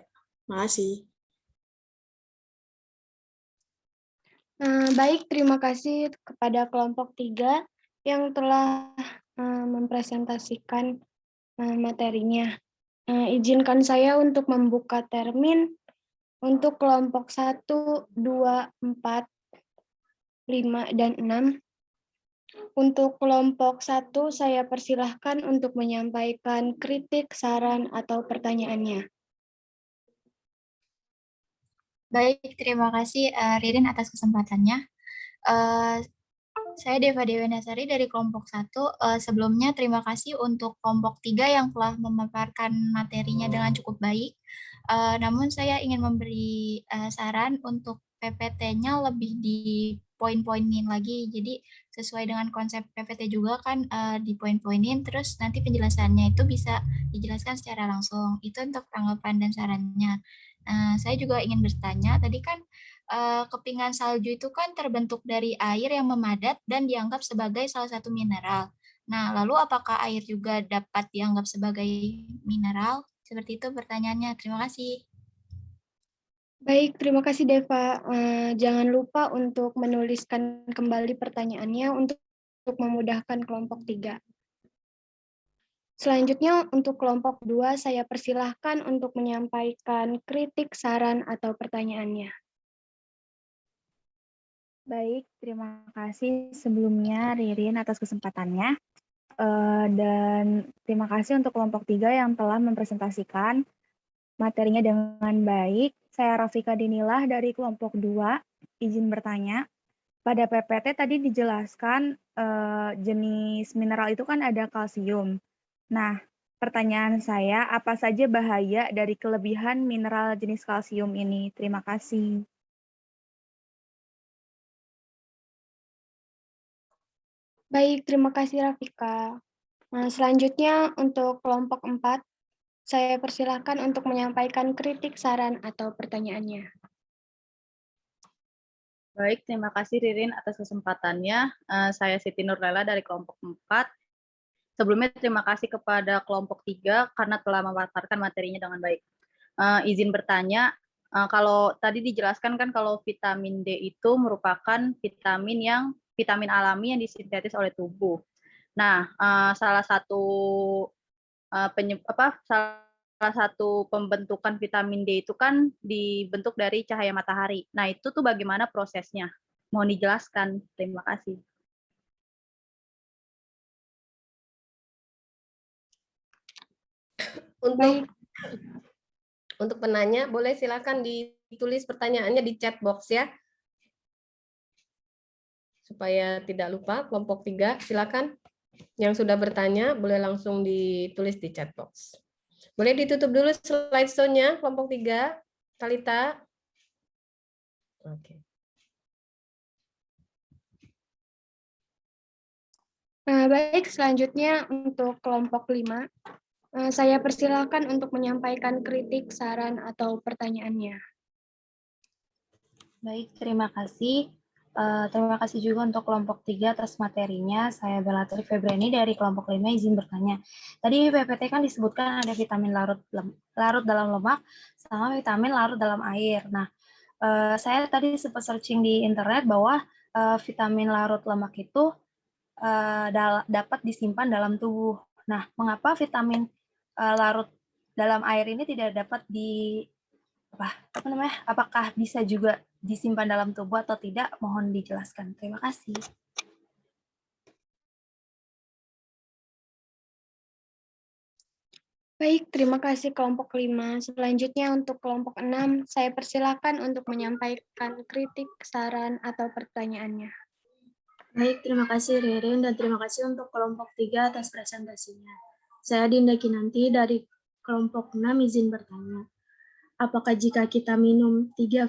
Makasih. Baik, terima kasih kepada kelompok 3 yang telah mempresentasikan materinya. Izinkan saya untuk membuka termin untuk kelompok 1, 2, 4, 5, dan 6. Untuk kelompok 1, saya persilahkan untuk menyampaikan kritik, saran, atau pertanyaannya. Baik, terima kasih Ririn atas kesempatannya. Saya Deva Dewi Nasari dari kelompok 1. Sebelumnya terima kasih untuk kelompok 3 yang telah memaparkan materinya dengan cukup baik. Namun saya ingin memberi saran untuk PPT-nya lebih di poin-poinin lagi. Jadi sesuai dengan konsep PPT juga kan di poin-poinin, terus nanti penjelasannya itu bisa dijelaskan secara langsung. Itu untuk tanggapan dan sarannya. Saya juga ingin bertanya, tadi kan kepingan salju itu kan terbentuk dari air yang memadat dan dianggap sebagai salah satu mineral. Nah, lalu apakah air juga dapat dianggap sebagai mineral? Seperti itu pertanyaannya. Terima kasih. Baik, terima kasih Deva. Jangan lupa untuk menuliskan kembali pertanyaannya untuk memudahkan kelompok 3. Selanjutnya untuk kelompok 2, saya persilahkan untuk menyampaikan kritik, saran, atau pertanyaannya. Baik, terima kasih sebelumnya Ririn atas kesempatannya. Dan terima kasih untuk kelompok 3 yang telah mempresentasikan materinya dengan baik. Saya Rafika Dinilah dari kelompok 2, izin bertanya. Pada PPT tadi dijelaskan jenis mineral itu kan ada kalsium. Nah, pertanyaan saya, apa saja bahaya dari kelebihan mineral jenis kalsium ini? Terima kasih. Baik, terima kasih Rafika. Nah, selanjutnya untuk kelompok 4, saya persilahkan untuk menyampaikan kritik, saran, atau pertanyaannya. Baik, terima kasih Ririn atas kesempatannya. Saya Siti Nurlela dari kelompok 4. Sebelumnya terima kasih kepada kelompok 3 karena telah memaparkan materinya dengan baik. Izin bertanya, kalau tadi dijelaskan kan kalau vitamin D itu merupakan vitamin alami yang disintetis oleh tubuh. Nah, salah satu pembentukan vitamin D itu kan dibentuk dari cahaya matahari. Nah, itu tuh bagaimana prosesnya? Mohon dijelaskan. Terima kasih. Untuk penanya, boleh silakan ditulis pertanyaannya di chat box ya. Supaya tidak lupa, kelompok 3, silakan. Yang sudah bertanya, boleh langsung ditulis di chat box. Boleh ditutup dulu slideshow-nya, kelompok 3. Talita. Oke. Baik, selanjutnya untuk kelompok 5. Saya persilakan untuk menyampaikan kritik, saran, atau pertanyaannya. Baik, terima kasih. Terima kasih juga untuk kelompok 3 atas materinya. Saya Belatri Febriani dari kelompok 5 izin bertanya. Tadi PPT kan disebutkan ada vitamin larut dalam lemak sama vitamin larut dalam air. Nah, saya tadi sempat searching di internet bahwa vitamin larut lemak itu dapat disimpan dalam tubuh. Nah, mengapa vitamin larut dalam air ini tidak dapat apakah bisa juga disimpan dalam tubuh atau tidak? Mohon dijelaskan. Terima kasih. Baik, terima kasih kelompok 5. Selanjutnya untuk kelompok 6, saya persilakan untuk menyampaikan kritik, saran, atau pertanyaannya. Baik, terima kasih Ririn dan terima kasih untuk kelompok 3 atas presentasinya. Saya Dinda Kinanti dari kelompok 6 izin bertanya. Apakah jika kita minum 3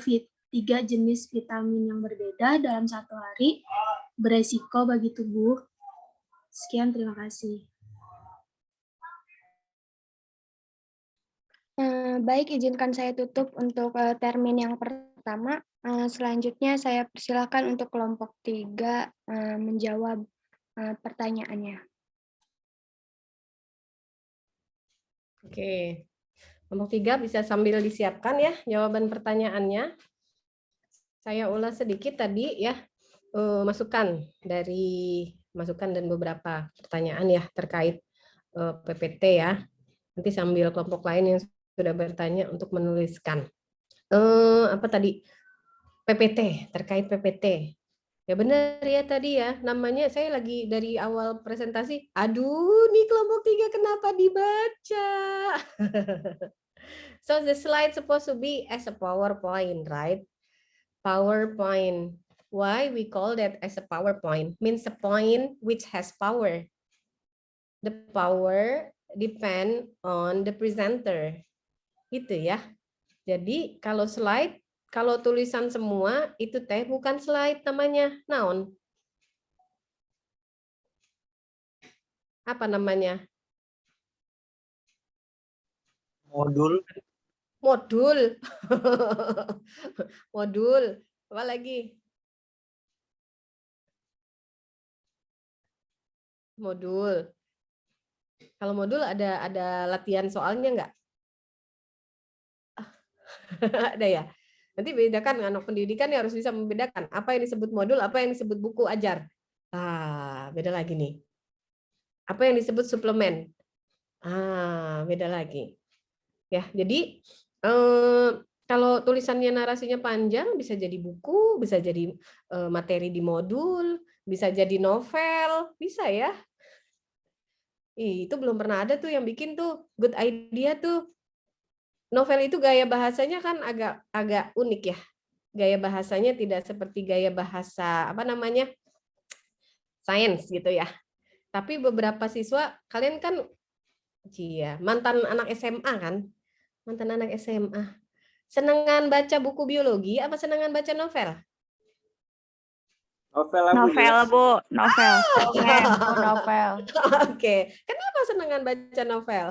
jenis vitamin yang berbeda dalam satu hari beresiko bagi tubuh? Sekian, terima kasih. Baik, izinkan saya tutup untuk termin yang pertama. Selanjutnya saya persilakan untuk kelompok 3 menjawab pertanyaannya. Oke. Kelompok 3 bisa sambil disiapkan ya jawaban pertanyaannya. Saya ulas sedikit tadi ya masukan dan beberapa pertanyaan ya terkait PPT ya. Nanti sambil kelompok lain yang sudah bertanya untuk menuliskan. Apa tadi? PPT, terkait PPT. Ya benar ya tadi ya, namanya saya lagi dari awal presentasi, aduh nih kelompok 3 kenapa dibaca? So the slide supposed to be as a PowerPoint, right? PowerPoint. Why we call that as a PowerPoint? Means a point which has power. The power depend on the presenter. Gitu ya. Jadi kalau slide, kalau tulisan semua itu teh bukan slide namanya, naon? Apa namanya? Modul. Modul. Modul. Apa lagi? Modul. Kalau modul ada latihan soalnya enggak? Ada ya? Nanti bedakan anak pendidikan ya harus bisa membedakan apa yang disebut modul, apa yang disebut buku ajar. Beda lagi nih. Apa yang disebut suplemen? Beda lagi. Ya, jadi kalau tulisannya narasinya panjang bisa jadi buku, bisa jadi materi di modul, bisa jadi novel, bisa ya. Itu belum pernah ada tuh yang bikin tuh good idea tuh. Novel itu gaya bahasanya kan agak unik ya. Gaya bahasanya tidak seperti gaya bahasa apa namanya? Sains gitu ya. Tapi beberapa siswa, kalian kan mantan anak SMA kan? Mantan anak SMA. Senengan baca buku biologi apa senengan baca novel? Novel lah, Bu. Novel, Bu. Novel. Novel. Oke. Kenapa senengan baca novel?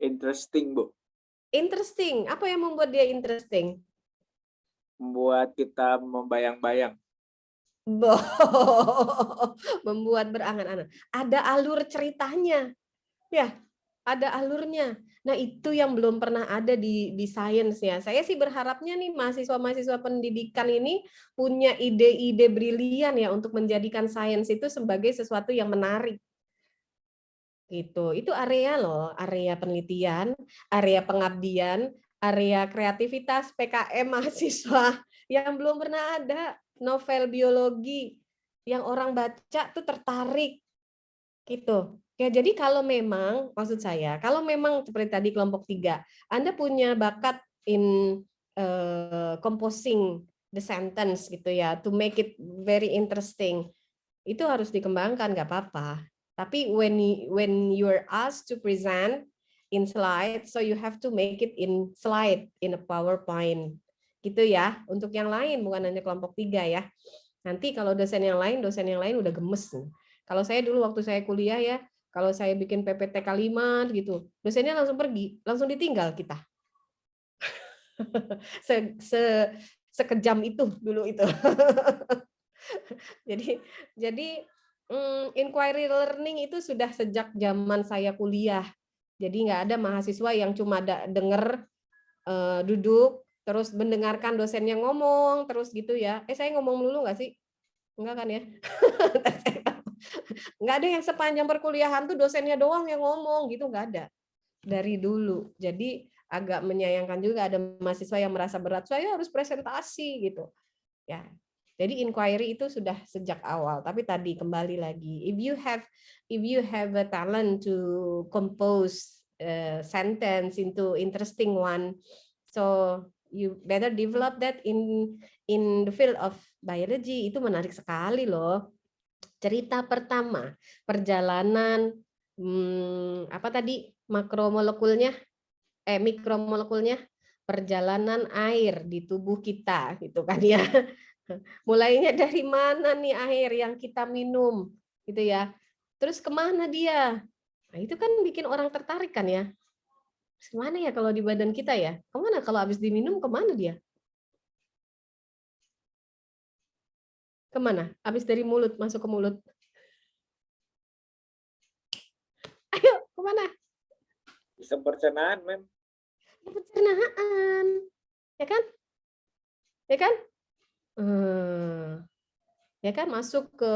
Interesting, Bu. Interesting. Apa yang membuat dia interesting? Membuat kita membayang-bayang. Membuat berangan-angan. Ada alur ceritanya. Ya, ada alurnya. Nah, itu yang belum pernah ada di sains ya. Saya sih berharapnya nih mahasiswa-mahasiswa pendidikan ini punya ide-ide brilian ya untuk menjadikan sains itu sebagai sesuatu yang menarik. Gitu. Itu area loh, area penelitian, area pengabdian, area kreativitas PKM mahasiswa yang belum pernah ada. Novel biologi yang orang baca tuh tertarik gitu. Ya, jadi kalau memang, maksud saya, kalau memang seperti tadi kelompok 3, Anda punya bakat in composing the sentence gitu ya, to make it very interesting, itu harus dikembangkan, nggak apa-apa. Tapi when you're asked to present in slide, so you have to make it in slide, in a PowerPoint. Gitu ya, untuk yang lain, bukan hanya kelompok 3 ya. Nanti kalau dosen yang lain udah gemes. Kalau saya dulu waktu saya kuliah ya, kalau saya bikin PPT kalimat gitu, dosennya langsung pergi, langsung ditinggal kita. Sekejam itu dulu itu. jadi inquiry learning itu sudah sejak zaman saya kuliah. Jadi nggak ada mahasiswa yang cuma denger, duduk, terus mendengarkan dosennya ngomong, terus gitu ya. Saya ngomong dulu nggak sih? Enggak kan ya? Nggak ada yang sepanjang perkuliahan tuh dosennya doang yang ngomong gitu, nggak ada dari dulu. Jadi agak menyayangkan juga ada mahasiswa yang merasa berat, saya harus presentasi gitu ya. Jadi inquiry itu sudah sejak awal. Tapi tadi kembali lagi, if you have a talent to compose a sentence into interesting one, so you better develop that in the field of biology. Itu menarik sekali loh. Cerita pertama, perjalanan apa tadi makromolekulnya, mikromolekulnya, perjalanan air di tubuh kita, gitu kan ya. Mulainya dari mana nih air yang kita minum, gitu ya. Terus kemana dia? Nah, itu kan bikin orang tertarik kan ya. Kemana ya kalau di badan kita ya? Kemana kalau habis diminum, kemana dia? Kemana? Habis dari mulut, masuk ke mulut. Ayo, kemana? Sistem pencernaan, Mem. Pencernaan. Ya kan? Ya kan? Ya kan, masuk ke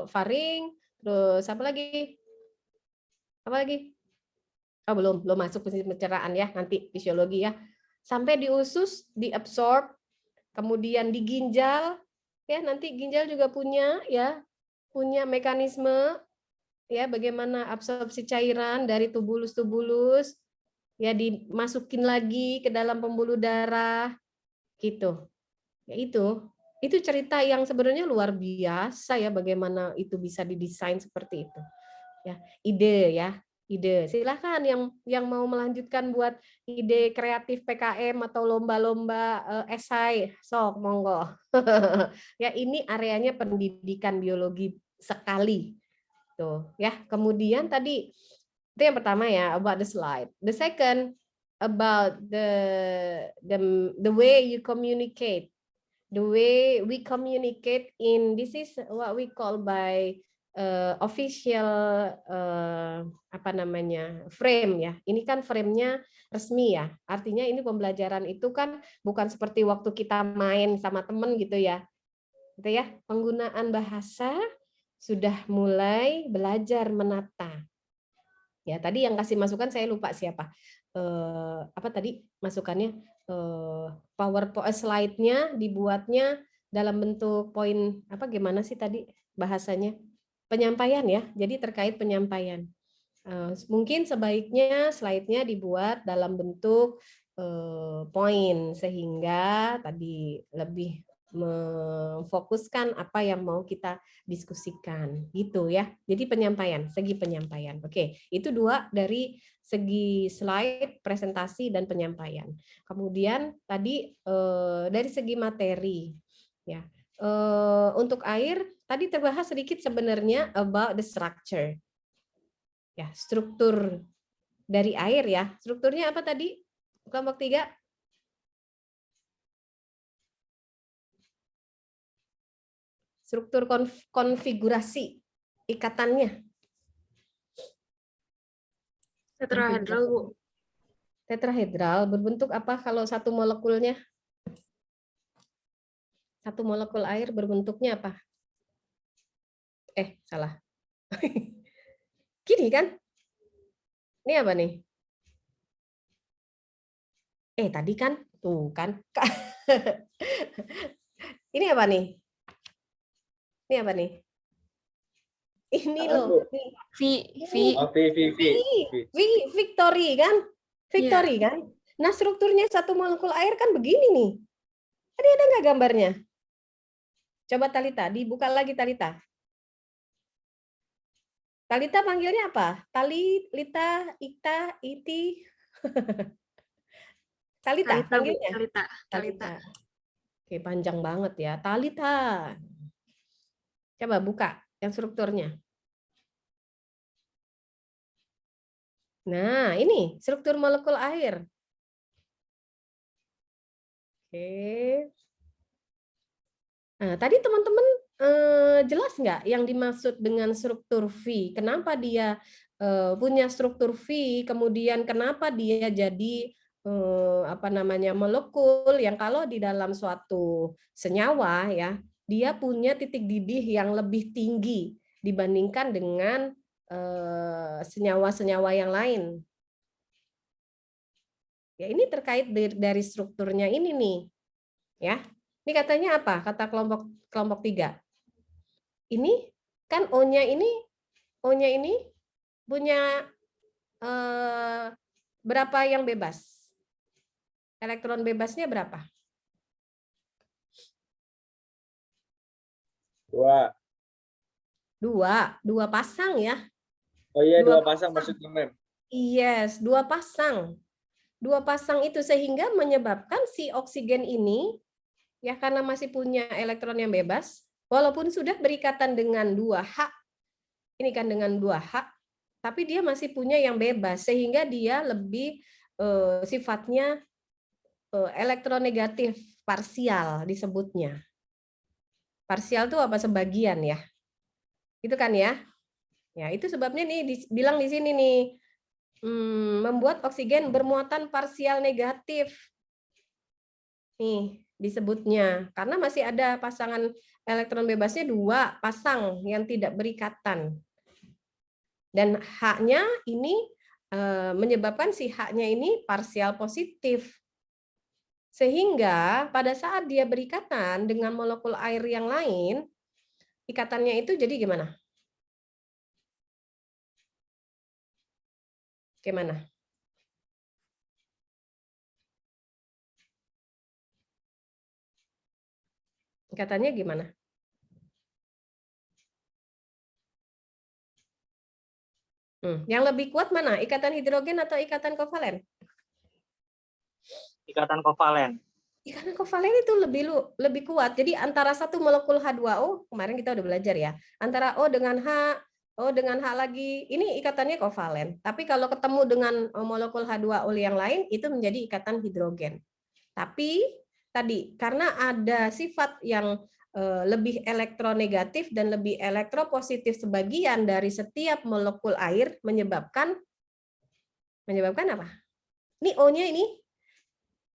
faring, terus apa lagi? Apa lagi? Oh, belum masuk pencernaan ya, nanti fisiologi ya. Sampai di usus, diabsorb, kemudian di ginjal, ya nanti ginjal juga punya mekanisme ya bagaimana absorpsi cairan dari tubulus ya, dimasukin lagi ke dalam pembuluh darah gitu. Ya itu cerita yang sebenarnya luar biasa ya, bagaimana itu bisa didesain seperti itu. Ya, ide. Silakan yang mau melanjutkan buat ide kreatif PKM atau lomba-lomba esai, sok monggo. Ya, ini areanya pendidikan biologi sekali. Tuh, ya. Kemudian tadi itu yang pertama ya, about the slide. The second about the way you communicate. The way we communicate this is what we call by official frame ya. Ini kan frame-nya resmi ya. Artinya ini pembelajaran itu kan bukan seperti waktu kita main sama temen gitu ya. Gitu ya. Penggunaan bahasa sudah mulai belajar menata. Ya, tadi yang kasih masukan saya lupa siapa. Apa tadi masukannya? PowerPoint slide-nya dibuatnya dalam bentuk poin apa, gimana sih tadi bahasanya? penyampaian ya. Jadi terkait penyampaian. Mungkin sebaiknya slide-nya dibuat dalam bentuk poin sehingga tadi lebih memfokuskan apa yang mau kita diskusikan gitu ya. Jadi penyampaian, segi penyampaian. Oke, itu 2 dari segi slide, presentasi dan penyampaian. Kemudian tadi dari segi materi ya. Untuk air tadi terbahas sedikit sebenarnya about the structure. Ya, struktur dari air ya. Strukturnya apa tadi? Kelompok 3? Struktur konfigurasi ikatannya. Tetrahedral, Bu. Tetrahedral berbentuk apa kalau satu molekulnya? Satu molekul air berbentuknya apa? Salah. Gini kan? Ini apa nih? Tadi kan? Tuh kan. Ini apa nih? Ini apa nih? Ini loh. Victory kan? Victory kan? Nah, strukturnya satu molekul air kan begini nih. Tadi ada nggak gambarnya? Coba Talita, dibuka lagi Talita. Talita panggilnya apa? Lita, Ita, Iti. Talita panggilnya? Talita. Oke, panjang banget ya. Talita. Coba buka yang strukturnya. Nah, ini struktur molekul air. Oke. Nah, tadi teman-teman jelas nggak yang dimaksud dengan struktur V? Kenapa dia punya struktur V? Kemudian kenapa dia jadi molekul yang kalau di dalam suatu senyawa ya dia punya titik didih yang lebih tinggi dibandingkan dengan senyawa-senyawa yang lain. Ya ini terkait dari strukturnya ini nih, ya. Ini katanya apa? Kata kelompok 3. Ini kan O-nya ini punya berapa yang bebas? Elektron bebasnya berapa? 2 pasang ya. Oh iya, 2 pasang maksudnya, Mem. Yes, 2 pasang. 2 pasang itu sehingga menyebabkan si oksigen ini ya karena masih punya elektron yang bebas, walaupun sudah berikatan dengan 2H, ini kan dengan 2H, tapi dia masih punya yang bebas sehingga dia lebih sifatnya elektronegatif parsial disebutnya. Parsial itu apa? Sebagian ya. Itu kan ya. Ya, itu sebabnya nih bilang di sini nih membuat oksigen bermuatan parsial negatif. Nih, disebutnya karena masih ada pasangan elektron bebasnya 2 pasang yang tidak berikatan. Dan H-nya ini menyebabkan si H-nya ini parsial positif. Sehingga pada saat dia berikatan dengan molekul air yang lain, ikatannya itu jadi gimana? Gimana? Ikatannya gimana? Yang lebih kuat mana? Ikatan hidrogen atau ikatan kovalen? Ikatan kovalen. Ikatan kovalen itu lebih kuat. Jadi antara satu molekul H2O, kemarin kita udah belajar ya, antara O dengan H, O dengan H lagi, ini ikatannya kovalen. Tapi kalau ketemu dengan molekul H2O yang lain, itu menjadi ikatan hidrogen. Tapi tadi, karena ada sifat yang lebih elektronegatif dan lebih elektropositif sebagian dari setiap molekul air menyebabkan apa? Ini O-nya ini.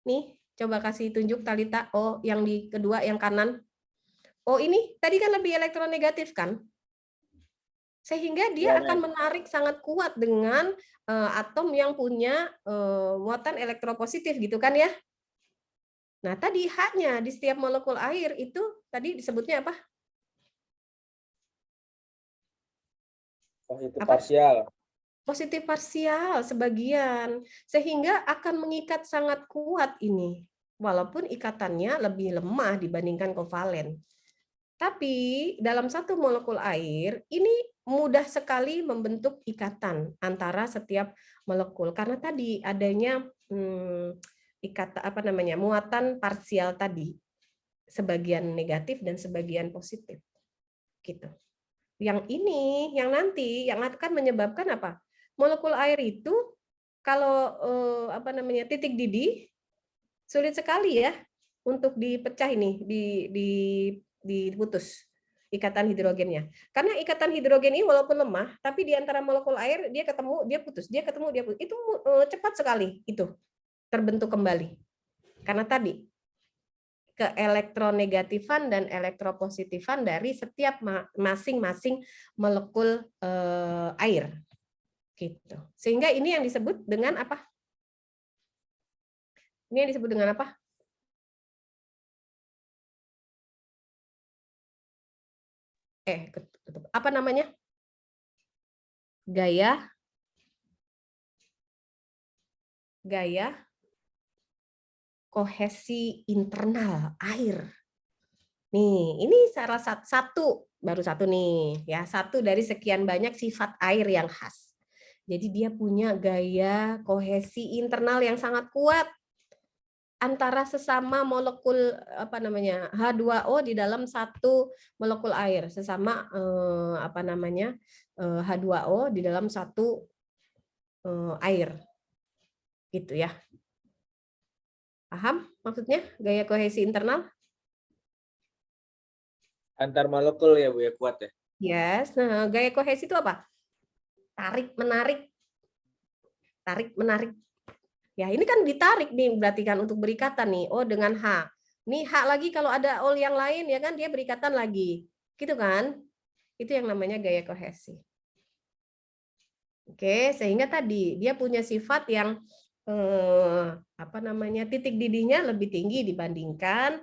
Nih, coba kasih tunjuk Talita O yang di kedua yang kanan. O ini tadi kan lebih elektronegatif kan? Sehingga dia akan menarik sangat kuat dengan atom yang punya muatan elektropositif gitu kan ya? Nah, tadi H-nya di setiap molekul air itu tadi disebutnya apa? Positif Apa? parsial. Positif parsial sebagian, sehingga akan mengikat sangat kuat ini, walaupun ikatannya lebih lemah dibandingkan kovalen. Tapi dalam satu molekul air ini mudah sekali membentuk ikatan antara setiap molekul karena tadi adanya muatan parsial tadi, sebagian negatif dan sebagian positif, gitu. Yang ini, yang nanti, yang akan menyebabkan apa? Molekul air itu kalau titik didih sulit sekali ya untuk dipecah ini, diputus ikatan hidrogennya. Karena ikatan hidrogen ini walaupun lemah, tapi di antara molekul air dia ketemu, dia putus, dia ketemu, dia putus. Itu cepat sekali itu terbentuk kembali. Karena tadi keelektronegatifan dan elektropositifan dari setiap masing-masing molekul air. Gitu. Sehingga ini yang disebut dengan apa? Ini yang disebut dengan apa? Apa namanya? Gaya kohesi internal air. Nih, ini salah baru satu nih, ya, satu dari sekian banyak sifat air yang khas. Jadi dia punya gaya kohesi internal yang sangat kuat antara sesama molekul H2O di dalam satu molekul air, sesama H2O di dalam satu air. Gitu ya. Paham maksudnya gaya kohesi internal? Antar molekul ya Bu ya, kuat ya? Yes. Nah, gaya kohesi itu apa? Tarik menarik. Ya, ini kan ditarik nih berarti kan untuk berikatan nih. Oh, dengan H. Nih H lagi kalau ada O yang lain ya kan dia berikatan lagi. Gitu kan? Itu yang namanya gaya kohesi. Oke, sehingga tadi dia punya sifat yang titik didihnya lebih tinggi dibandingkan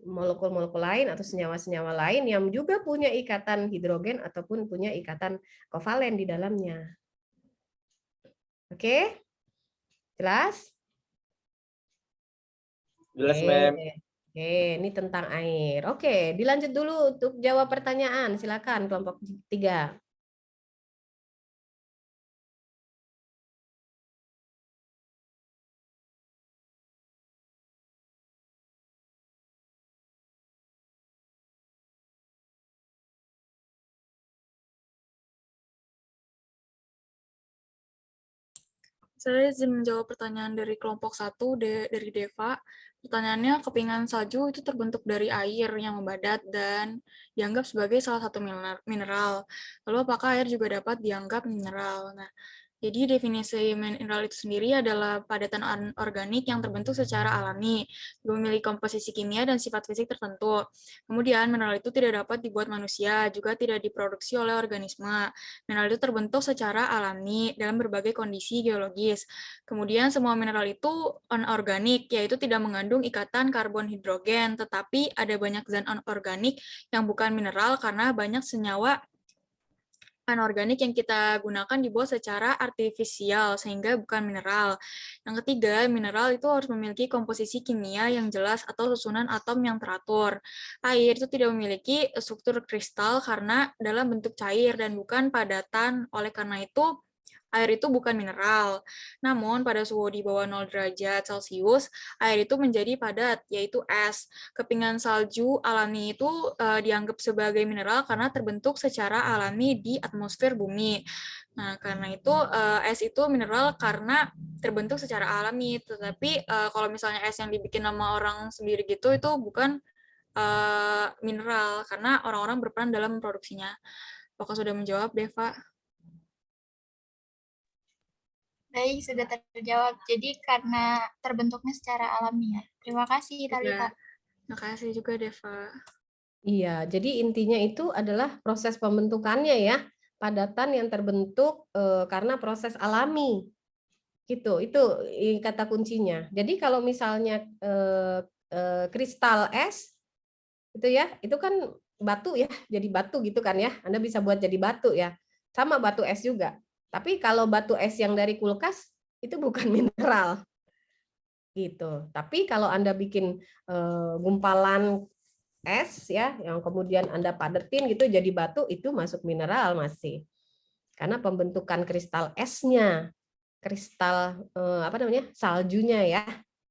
molekul-molekul lain atau senyawa-senyawa lain yang juga punya ikatan hidrogen ataupun punya ikatan kovalen di dalamnya. Oke? Jelas? Jelas, Mem. Oke, ini tentang air. Oke, dilanjut dulu untuk jawab pertanyaan. Silakan kelompok 3. Saya izin menjawab pertanyaan dari kelompok 1 dari Deva. Pertanyaannya, kepingan salju itu terbentuk dari air yang membadat dan dianggap sebagai salah satu mineral. Lalu apakah air juga dapat dianggap mineral? Nah, jadi definisi mineral itu sendiri adalah padatan anorganik yang terbentuk secara alami, memiliki komposisi kimia dan sifat fisik tertentu. Kemudian mineral itu tidak dapat dibuat manusia, juga tidak diproduksi oleh organisme. Mineral itu terbentuk secara alami dalam berbagai kondisi geologis. Kemudian semua mineral itu anorganik, yaitu tidak mengandung ikatan karbon hidrogen, tetapi ada banyak zat anorganik yang bukan mineral karena banyak senyawa anorganik yang kita gunakan dibuat secara artifisial sehingga bukan mineral. Yang ketiga, mineral itu harus memiliki komposisi kimia yang jelas atau susunan atom yang teratur. Air itu tidak memiliki struktur kristal karena dalam bentuk cair dan bukan padatan. Oleh karena itu, air itu bukan mineral. Namun, pada suhu di bawah 0 derajat Celcius, air itu menjadi padat, yaitu es. Kepingan salju alami itu dianggap sebagai mineral karena terbentuk secara alami di atmosfer bumi. Nah, karena itu es itu mineral karena terbentuk secara alami. Tetapi kalau misalnya es yang dibikin sama orang sendiri gitu, itu bukan mineral, karena orang-orang berperan dalam memproduksinya. Apakah sudah menjawab, Deva? Baik, sudah terjawab. Jadi karena terbentuknya secara alami ya. Terima kasih, Talita. Terima kasih juga, Deva. Iya, jadi intinya itu adalah proses pembentukannya ya, padatan yang terbentuk karena proses alami. Gitu, itu kata kuncinya. Jadi kalau misalnya kristal es, itu ya, itu kan batu ya, jadi batu gitu kan ya. Anda bisa buat jadi batu ya. sama batu es juga. Tapi kalau batu es yang dari kulkas itu bukan mineral. Gitu. Tapi kalau Anda bikin gumpalan es ya yang kemudian Anda padetin gitu jadi batu, itu masuk mineral masih. Karena pembentukan kristal esnya, kristal apa namanya? Saljunya ya.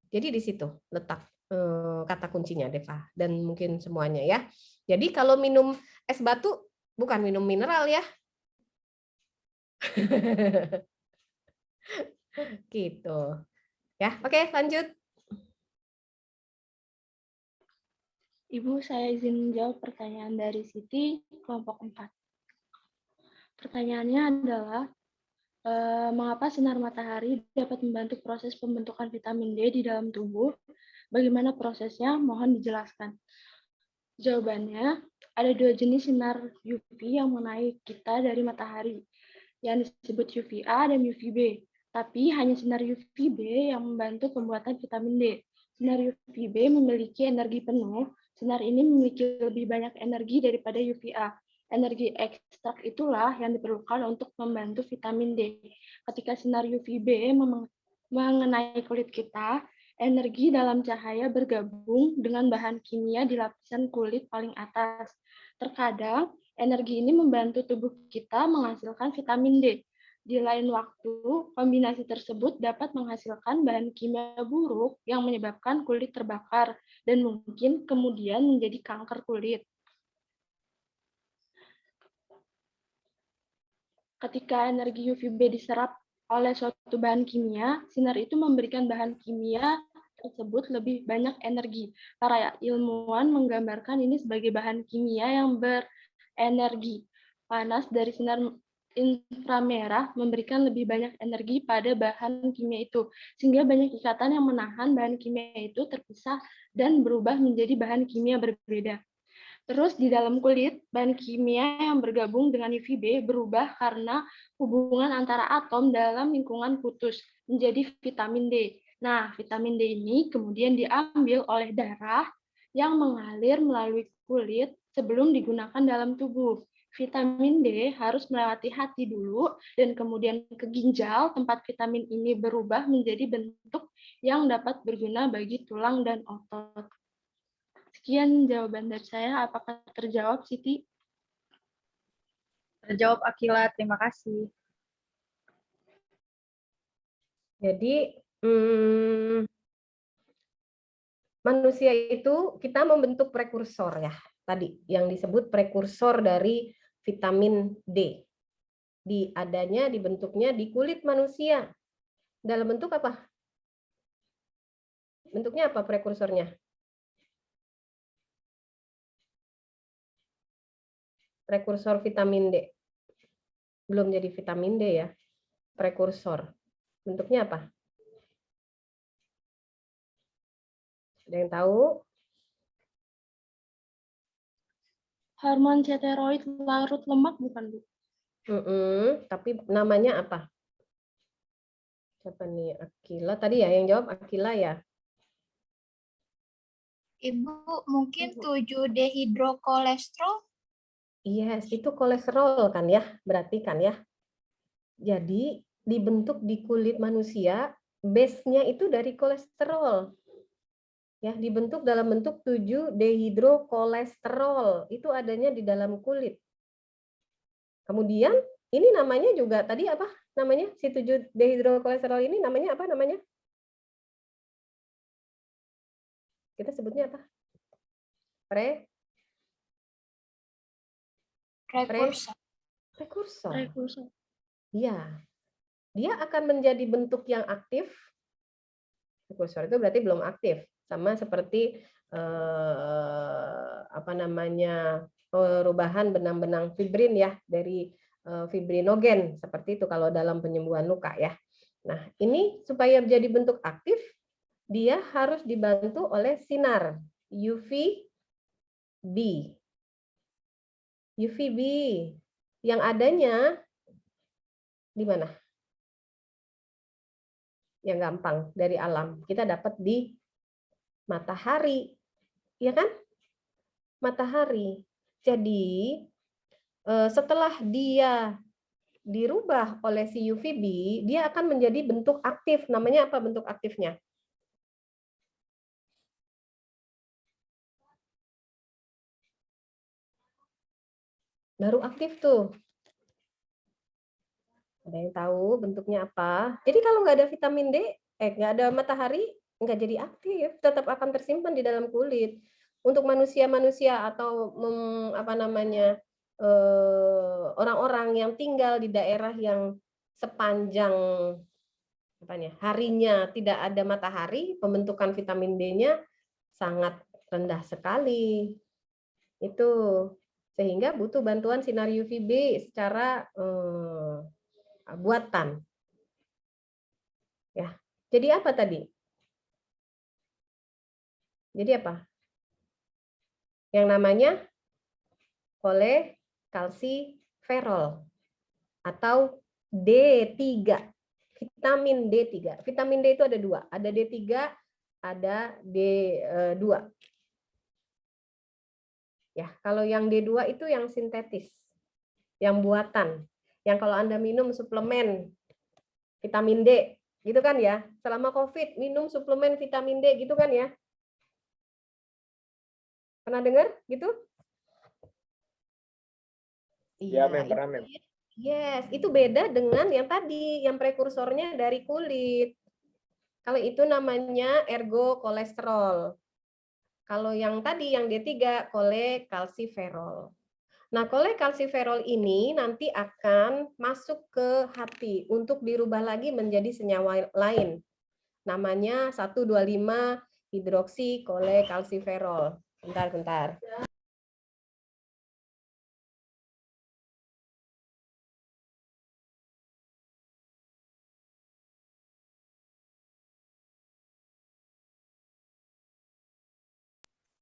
Jadi di situ letak kata kuncinya Deva dan mungkin semuanya ya. Jadi kalau minum es batu bukan minum mineral ya. Gitu. Ya, oke, lanjut. Ibu, saya izin menjawab pertanyaan dari Siti, kelompok 4. Pertanyaannya adalah, mengapa sinar matahari dapat membantu proses pembentukan vitamin D di dalam tubuh? Bagaimana prosesnya? Mohon dijelaskan. Jawabannya, ada 2 jenis sinar UV yang mengenai kita dari matahari, yang disebut UVA dan UVB. Tapi hanya sinar UVB yang membantu pembuatan vitamin D. Sinar UVB memiliki energi penuh. Sinar ini memiliki lebih banyak energi daripada UVA. Energi ekstrak itulah yang diperlukan untuk membantu vitamin D. Ketika sinar UVB mengenai kulit kita, energi dalam cahaya bergabung dengan bahan kimia di lapisan kulit paling atas. Terkadang, energi ini membantu tubuh kita menghasilkan vitamin D. Di lain waktu, kombinasi tersebut dapat menghasilkan bahan kimia buruk yang menyebabkan kulit terbakar dan mungkin kemudian menjadi kanker kulit. Ketika energi UVB diserap oleh suatu bahan kimia, sinar itu memberikan bahan kimia tersebut lebih banyak energi. Para ilmuwan menggambarkan ini sebagai bahan kimia yang berenergi. Panas dari sinar inframerah memberikan lebih banyak energi pada bahan kimia itu, sehingga banyak ikatan yang menahan bahan kimia itu terpisah dan berubah menjadi bahan kimia berbeda. Terus di dalam kulit, bahan kimia yang bergabung dengan UVB berubah karena hubungan antara atom dalam lingkungan putus menjadi vitamin D. Nah, vitamin D ini kemudian diambil oleh darah yang mengalir melalui kulit sebelum digunakan dalam tubuh. Vitamin D harus melewati hati dulu dan kemudian ke ginjal, tempat vitamin ini berubah menjadi bentuk yang dapat berguna bagi tulang dan otot. Sekian jawaban dari saya. Apakah terjawab, Siti? Terjawab, Akila. Terima kasih. Jadi manusia itu kita membentuk prekursor ya. Tadi yang disebut prekursor dari vitamin D. Dibentuknya di kulit manusia. Dalam bentuk apa? Bentuknya apa prekursornya? Prekursor vitamin D. Belum jadi vitamin D ya. Prekursor. Bentuknya apa? Ada yang tahu? Hormon steroid larut lemak bukan, Bu? Tapi namanya apa? Siapa nih? Akila tadi ya yang jawab Akila ya. Ibu, mungkin 7-dehidrokolesterol? Yes, itu kolesterol kan ya, berarti kan ya. Jadi dibentuk di kulit manusia, base-nya itu dari kolesterol. Ya, dibentuk dalam bentuk 7-dehidrokolesterol. Itu adanya di dalam kulit. Kemudian ini namanya juga tadi apa? Namanya si 7-dehidrokolesterol ini namanya apa namanya? Kita sebutnya apa? Prekursor. Iya. Dia akan menjadi bentuk yang aktif. Prekursor itu berarti belum aktif. Sama seperti perubahan benang-benang fibrin ya dari fibrinogen seperti itu kalau dalam penyembuhan luka ya. Nah, ini supaya menjadi bentuk aktif dia harus dibantu oleh sinar UVB. UVB yang adanya di mana? Yang gampang dari alam. Kita dapat di matahari. Ya kan? Matahari. Jadi setelah dia dirubah oleh si UVB, dia akan menjadi bentuk aktif. Namanya apa bentuk aktifnya? Baru aktif tuh. Ada yang tahu bentuknya apa? Jadi kalau nggak ada vitamin D, nggak ada matahari, nggak jadi aktif, tetap akan tersimpan di dalam kulit. Untuk manusia-manusia atau apa namanya orang-orang yang tinggal di daerah yang sepanjang harinya tidak ada matahari, pembentukan vitamin D-nya sangat rendah sekali. Itu sehingga butuh bantuan sinar UVB secara buatan. Ya. Jadi apa tadi? Jadi apa? Yang namanya kolekalsiferol atau D3. Vitamin D3. Vitamin D itu ada dua. Ada D3, ada D2. Ya, kalau yang D2 itu yang sintetis, yang buatan. Yang kalau Anda minum suplemen vitamin D, gitu kan ya? Selama COVID minum suplemen vitamin D, gitu kan ya? Pernah dengar gitu? Iya, Mem, pernah, Mem. Yes, itu beda dengan yang tadi, yang prekursornya dari kulit. Kalau itu namanya ergokolesterol. Kalau yang tadi, yang D3, kolekalsiferol. Nah, kolekalsiferol ini nanti akan masuk ke hati untuk dirubah lagi menjadi senyawa lain. Namanya 1,25 hidroksi kolekalsiferol. Bentar.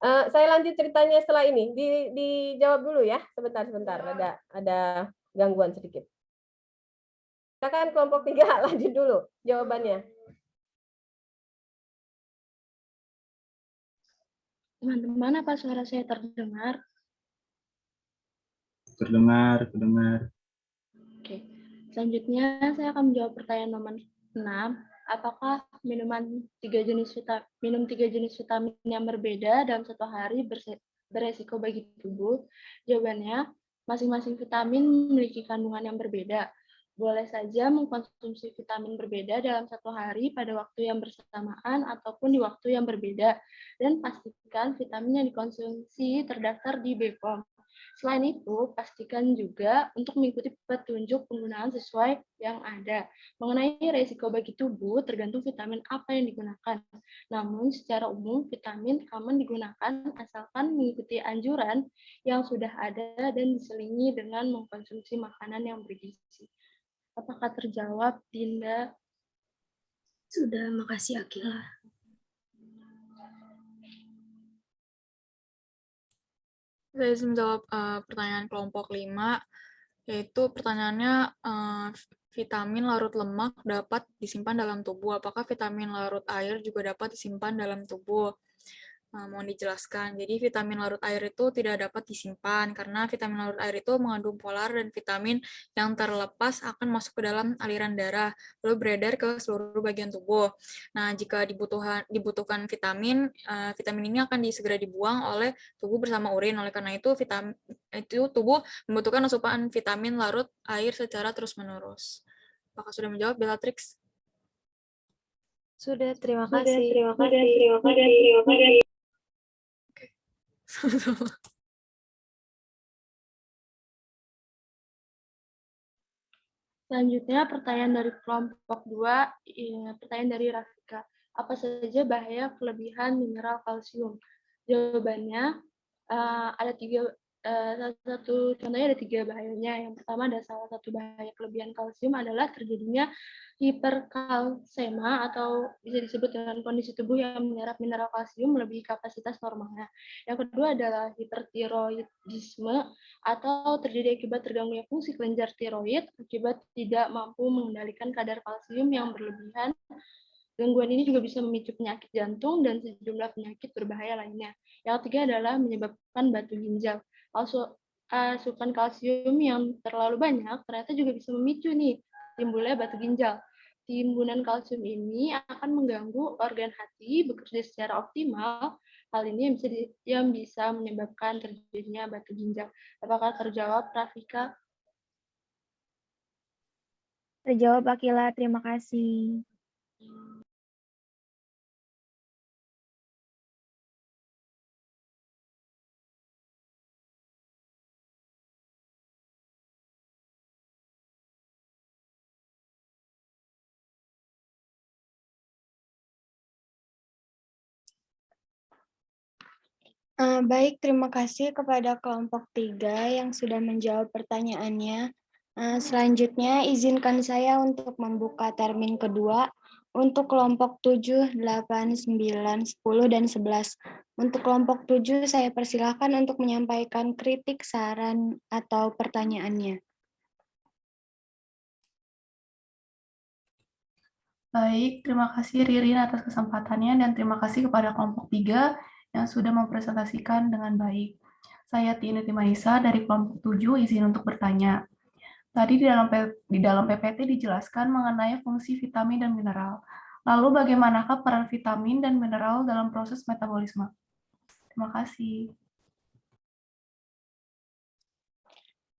Saya lanjut ceritanya setelah ini. Dijawab dulu ya, sebentar. Ada gangguan sedikit. Silakan kelompok 3 lanjut dulu jawabannya. Teman-teman, apa suara saya terdengar? Terdengar. Oke. Selanjutnya saya akan menjawab pertanyaan nomor 6. Apakah minum 3 jenis vitamin yang berbeda dalam satu hari beresiko bagi tubuh? Jawabannya, masing-masing vitamin memiliki kandungan yang berbeda. Boleh saja mengkonsumsi vitamin berbeda dalam satu hari pada waktu yang bersamaan ataupun di waktu yang berbeda. Dan pastikan vitamin yang dikonsumsi terdaftar di BPOM. Selain itu, pastikan juga untuk mengikuti petunjuk penggunaan sesuai yang ada. Mengenai risiko bagi tubuh, tergantung vitamin apa yang digunakan. Namun, secara umum, vitamin aman digunakan asalkan mengikuti anjuran yang sudah ada dan diselingi dengan mengkonsumsi makanan yang bergizi. Apakah terjawab, Dinda? Sudah, makasih Akila. Saya bisa menjawab pertanyaan kelompok 5, yaitu pertanyaannya vitamin larut lemak dapat disimpan dalam tubuh. Apakah vitamin larut air juga dapat disimpan dalam tubuh? Mohon dijelaskan. Jadi vitamin larut air itu tidak dapat disimpan karena vitamin larut air itu mengandung polar dan vitamin yang terlepas akan masuk ke dalam aliran darah lalu beredar ke seluruh bagian tubuh. Nah, jika dibutuhkan vitamin ini akan segera dibuang oleh tubuh bersama urin. Oleh karena itu tubuh membutuhkan asupan vitamin larut air secara terus-menerus. Apakah sudah menjawab, Bellatrix? Sudah, terima kasih. Selanjutnya pertanyaan dari kelompok 2, pertanyaan dari Rafika. Apa saja bahaya kelebihan mineral kalsium? Jawabannya ada 3. Salah satu contohnya ada 3 bahayanya. Yang pertama ada salah satu bahaya kelebihan kalsium adalah terjadinya hiperkalsema atau bisa disebut dengan kondisi tubuh yang menyerap mineral kalsium melebihi kapasitas normalnya. Yang kedua adalah hipertiroidisme atau terjadi akibat terganggunya fungsi kelenjar tiroid akibat tidak mampu mengendalikan kadar kalsium yang berlebihan. Gangguan ini juga bisa memicu penyakit jantung dan sejumlah penyakit berbahaya lainnya. Yang ketiga adalah menyebabkan batu ginjal. asupan kalsium yang terlalu banyak ternyata juga bisa memicu nih timbulnya batu ginjal. Timbunan kalsium ini akan mengganggu organ hati bekerja secara optimal. Hal ini yang bisa menyebabkan terjadinya batu ginjal. Apakah terjawab, Rafika? Terjawab, Akila. Terima kasih. Baik, terima kasih kepada kelompok 3 yang sudah menjawab pertanyaannya. Selanjutnya, izinkan saya untuk membuka termin kedua untuk kelompok 7, 8, 9, 10, dan 11. Untuk kelompok 7, saya persilahkan untuk menyampaikan kritik, saran, atau pertanyaannya. Baik, terima kasih Ririn atas kesempatannya dan terima kasih kepada kelompok 3 yang sudah mempresentasikan dengan baik. Saya Tini Timaisa dari kelompok 7 izin untuk bertanya. Tadi di dalam PPT dijelaskan mengenai fungsi vitamin dan mineral. Lalu bagaimanakah peran vitamin dan mineral dalam proses metabolisme? Terima kasih.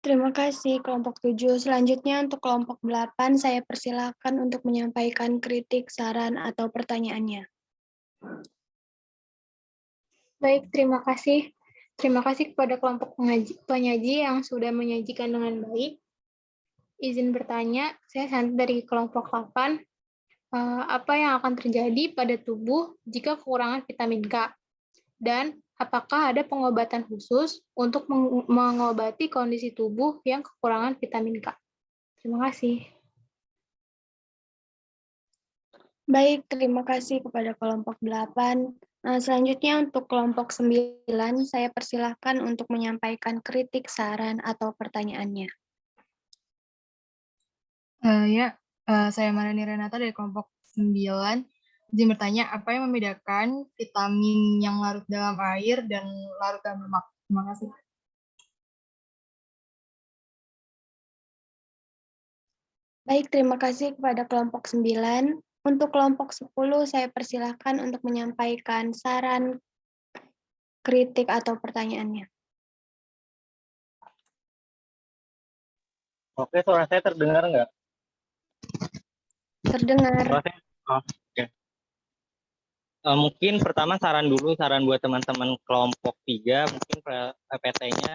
Terima kasih kelompok 7. Selanjutnya untuk kelompok 8, saya persilakan untuk menyampaikan kritik, saran, atau pertanyaannya. Baik, terima kasih. Terima kasih kepada kelompok penyaji yang sudah menyajikan dengan baik. Izin bertanya, saya Santi dari kelompok 8. Apa yang akan terjadi pada tubuh jika kekurangan vitamin K? Dan apakah ada pengobatan khusus untuk mengobati kondisi tubuh yang kekurangan vitamin K? Terima kasih. Baik, terima kasih kepada kelompok 8. Selanjutnya untuk kelompok 9, saya persilahkan untuk menyampaikan kritik, saran, atau pertanyaannya. Saya Marani Renata dari kelompok 9. Izin bertanya, apa yang membedakan vitamin yang larut dalam air dan larut dalam lemak? Terima kasih. Baik, terima kasih kepada kelompok 9. Untuk kelompok 10, saya persilahkan untuk menyampaikan saran, kritik, atau pertanyaannya. Oke, suara saya terdengar nggak? Terdengar. Oke. Mungkin pertama saran buat teman-teman kelompok 3, mungkin PPT-nya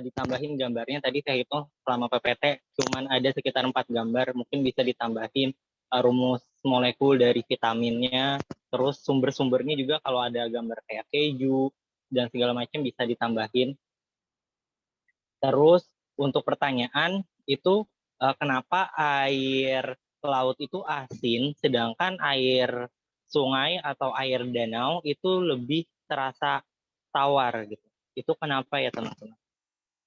ditambahin gambarnya. Tadi saya hitung selama PPT cuman ada sekitar 4 gambar, mungkin bisa ditambahin rumus molekul dari vitaminnya, terus sumber-sumbernya juga kalau ada gambar kayak keju dan segala macam bisa ditambahin. Terus untuk pertanyaan itu kenapa air laut itu asin sedangkan air sungai atau air danau itu lebih terasa tawar gitu. Itu kenapa ya teman-teman?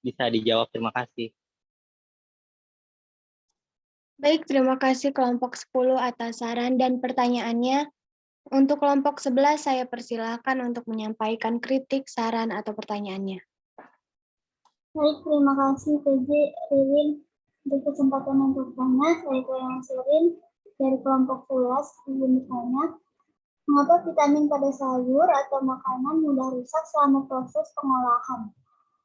Bisa dijawab, terima kasih. Baik, terima kasih kelompok 10 atas saran dan pertanyaannya. Untuk kelompok 11, saya persilahkan untuk menyampaikan kritik, saran, atau pertanyaannya. Baik, terima kasih PJ Ririn untuk kesempatan untuk bertanya. Saya Koyang Surin dari kelompok 11 ingin bertanya, mengapa vitamin pada sayur atau makanan mudah rusak selama proses pengolahan?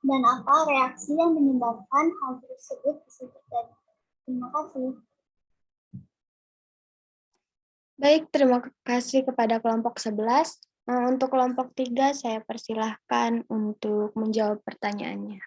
Dan apa reaksi yang menyebabkan hal tersebut bisa terjadi? Terima kasih. Baik, terima kasih kepada kelompok 11. Untuk kelompok 3, saya persilahkan untuk menjawab pertanyaannya.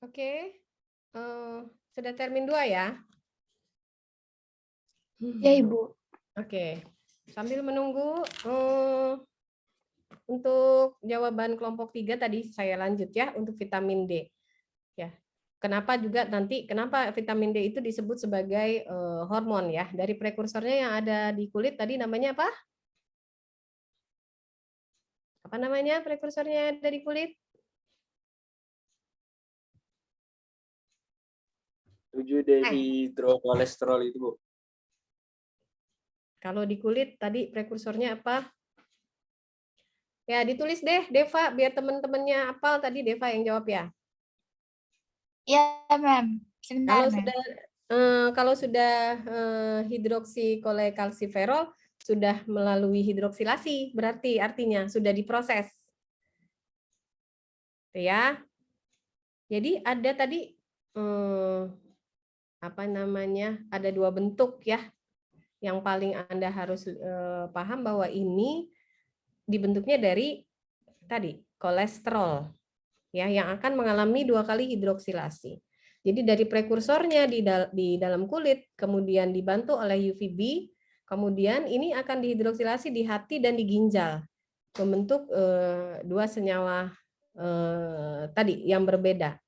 Oke. Sudah termin 2 ya? Ya, Ibu. Oke. Sambil menunggu untuk jawaban kelompok 3 tadi saya lanjut ya untuk vitamin D. Ya. Kenapa vitamin D itu disebut sebagai hormon ya? Dari prekursornya yang ada di kulit tadi namanya apa? Apa namanya prekursornya dari kulit? 7-dehidrokolesterol itu, Bu. Kalau di kulit tadi prekursornya apa? Ya, ditulis deh, Deva, biar teman-temannya hafal tadi Deva yang jawab ya. Ya, Ma'am. Sebentar, Kalau Ma'am. sudah hidroksikolekalsiferol sudah melalui hidroksilasi, berarti artinya sudah diproses. Ya. Jadi ada tadi ada 2 bentuk ya. Yang paling Anda harus paham bahwa ini dibentuknya dari tadi kolesterol ya yang akan mengalami 2 kali hidroksilasi. Jadi dari prekursornya di dalam kulit, kemudian dibantu oleh UVB, kemudian ini akan dihidroksilasi di hati dan di ginjal, membentuk 2 senyawa tadi yang berbeda,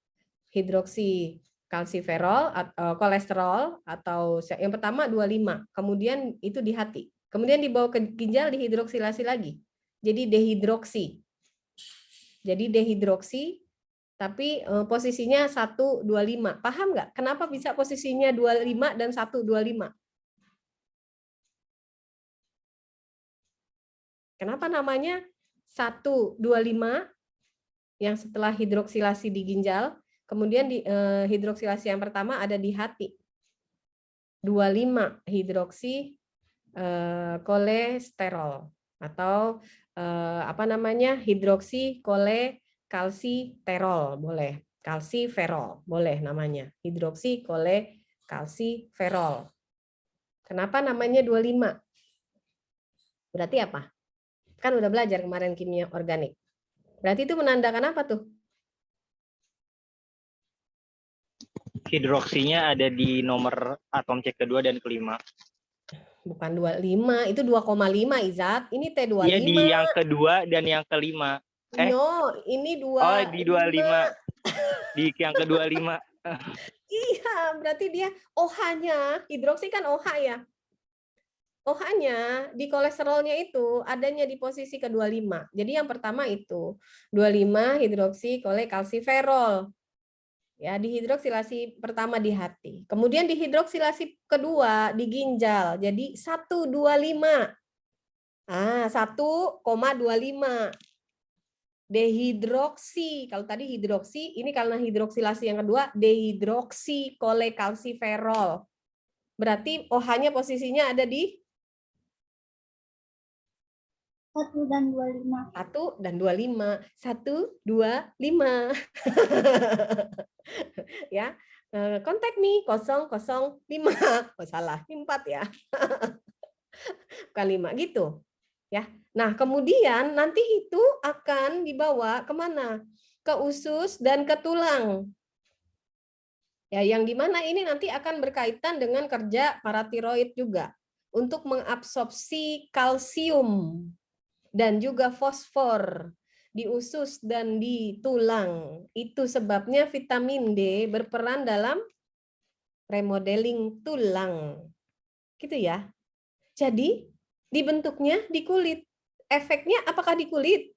hidroksikalsiferol atau kolesterol atau yang pertama 25, kemudian itu di hati, kemudian dibawa ke ginjal dihidroksilasi lagi, jadi dehidroksi. Jadi dehidroksi. Tapi posisinya 125. Paham nggak? Kenapa bisa posisinya 25 dan 125? Kenapa namanya 125 yang setelah hidroksilasi di ginjal, kemudian hidroksilasi yang pertama ada di hati. 25 hidroksi kolesterol atau hidroksi kalsiterol boleh, kalsiferol boleh namanya, hidroksikolekalsiferol. Kenapa namanya 25? Berarti apa? Kan udah belajar kemarin kimia organik. Berarti itu menandakan apa tuh? Hidroksinya ada di nomor atom C kedua dan kelima. Bukan 25, itu 2,5 Izat. Ini T25. Iya di yang kedua dan yang kelima. No, ini 2. Oh, di 25. Di yang ke-25. Iya, berarti dia OH-nya, hidroksi kan OH ya. OH-nya di kolesterolnya itu adanya di posisi ke-25. Jadi yang pertama itu 25 hidroksikolekalsiferol. Ya, dihidroksilasi pertama di hati. Kemudian dihidroksilasi kedua di ginjal. Jadi 125. 1,25. Dehidroksi. Kalau tadi hidroksi, ini karena hidroksilasi yang kedua, dehidroksikolekalsiferol. Berarti OH-nya posisinya ada di 1 dan 25. 1 dan 25. 1, 2, 5. Ya. Kontak me 005. Oh, salah. 4 ya. Bukan 5 gitu. Ya. Nah, kemudian nanti itu akan dibawa kemana? Ke usus dan ke tulang. Ya, yang dimana ini nanti akan berkaitan dengan kerja paratiroid juga untuk mengabsorpsi kalsium dan juga fosfor di usus dan di tulang. Itu sebabnya vitamin D berperan dalam remodeling tulang. Gitu ya. Jadi dibentuknya di kulit. Efeknya apakah di kulit?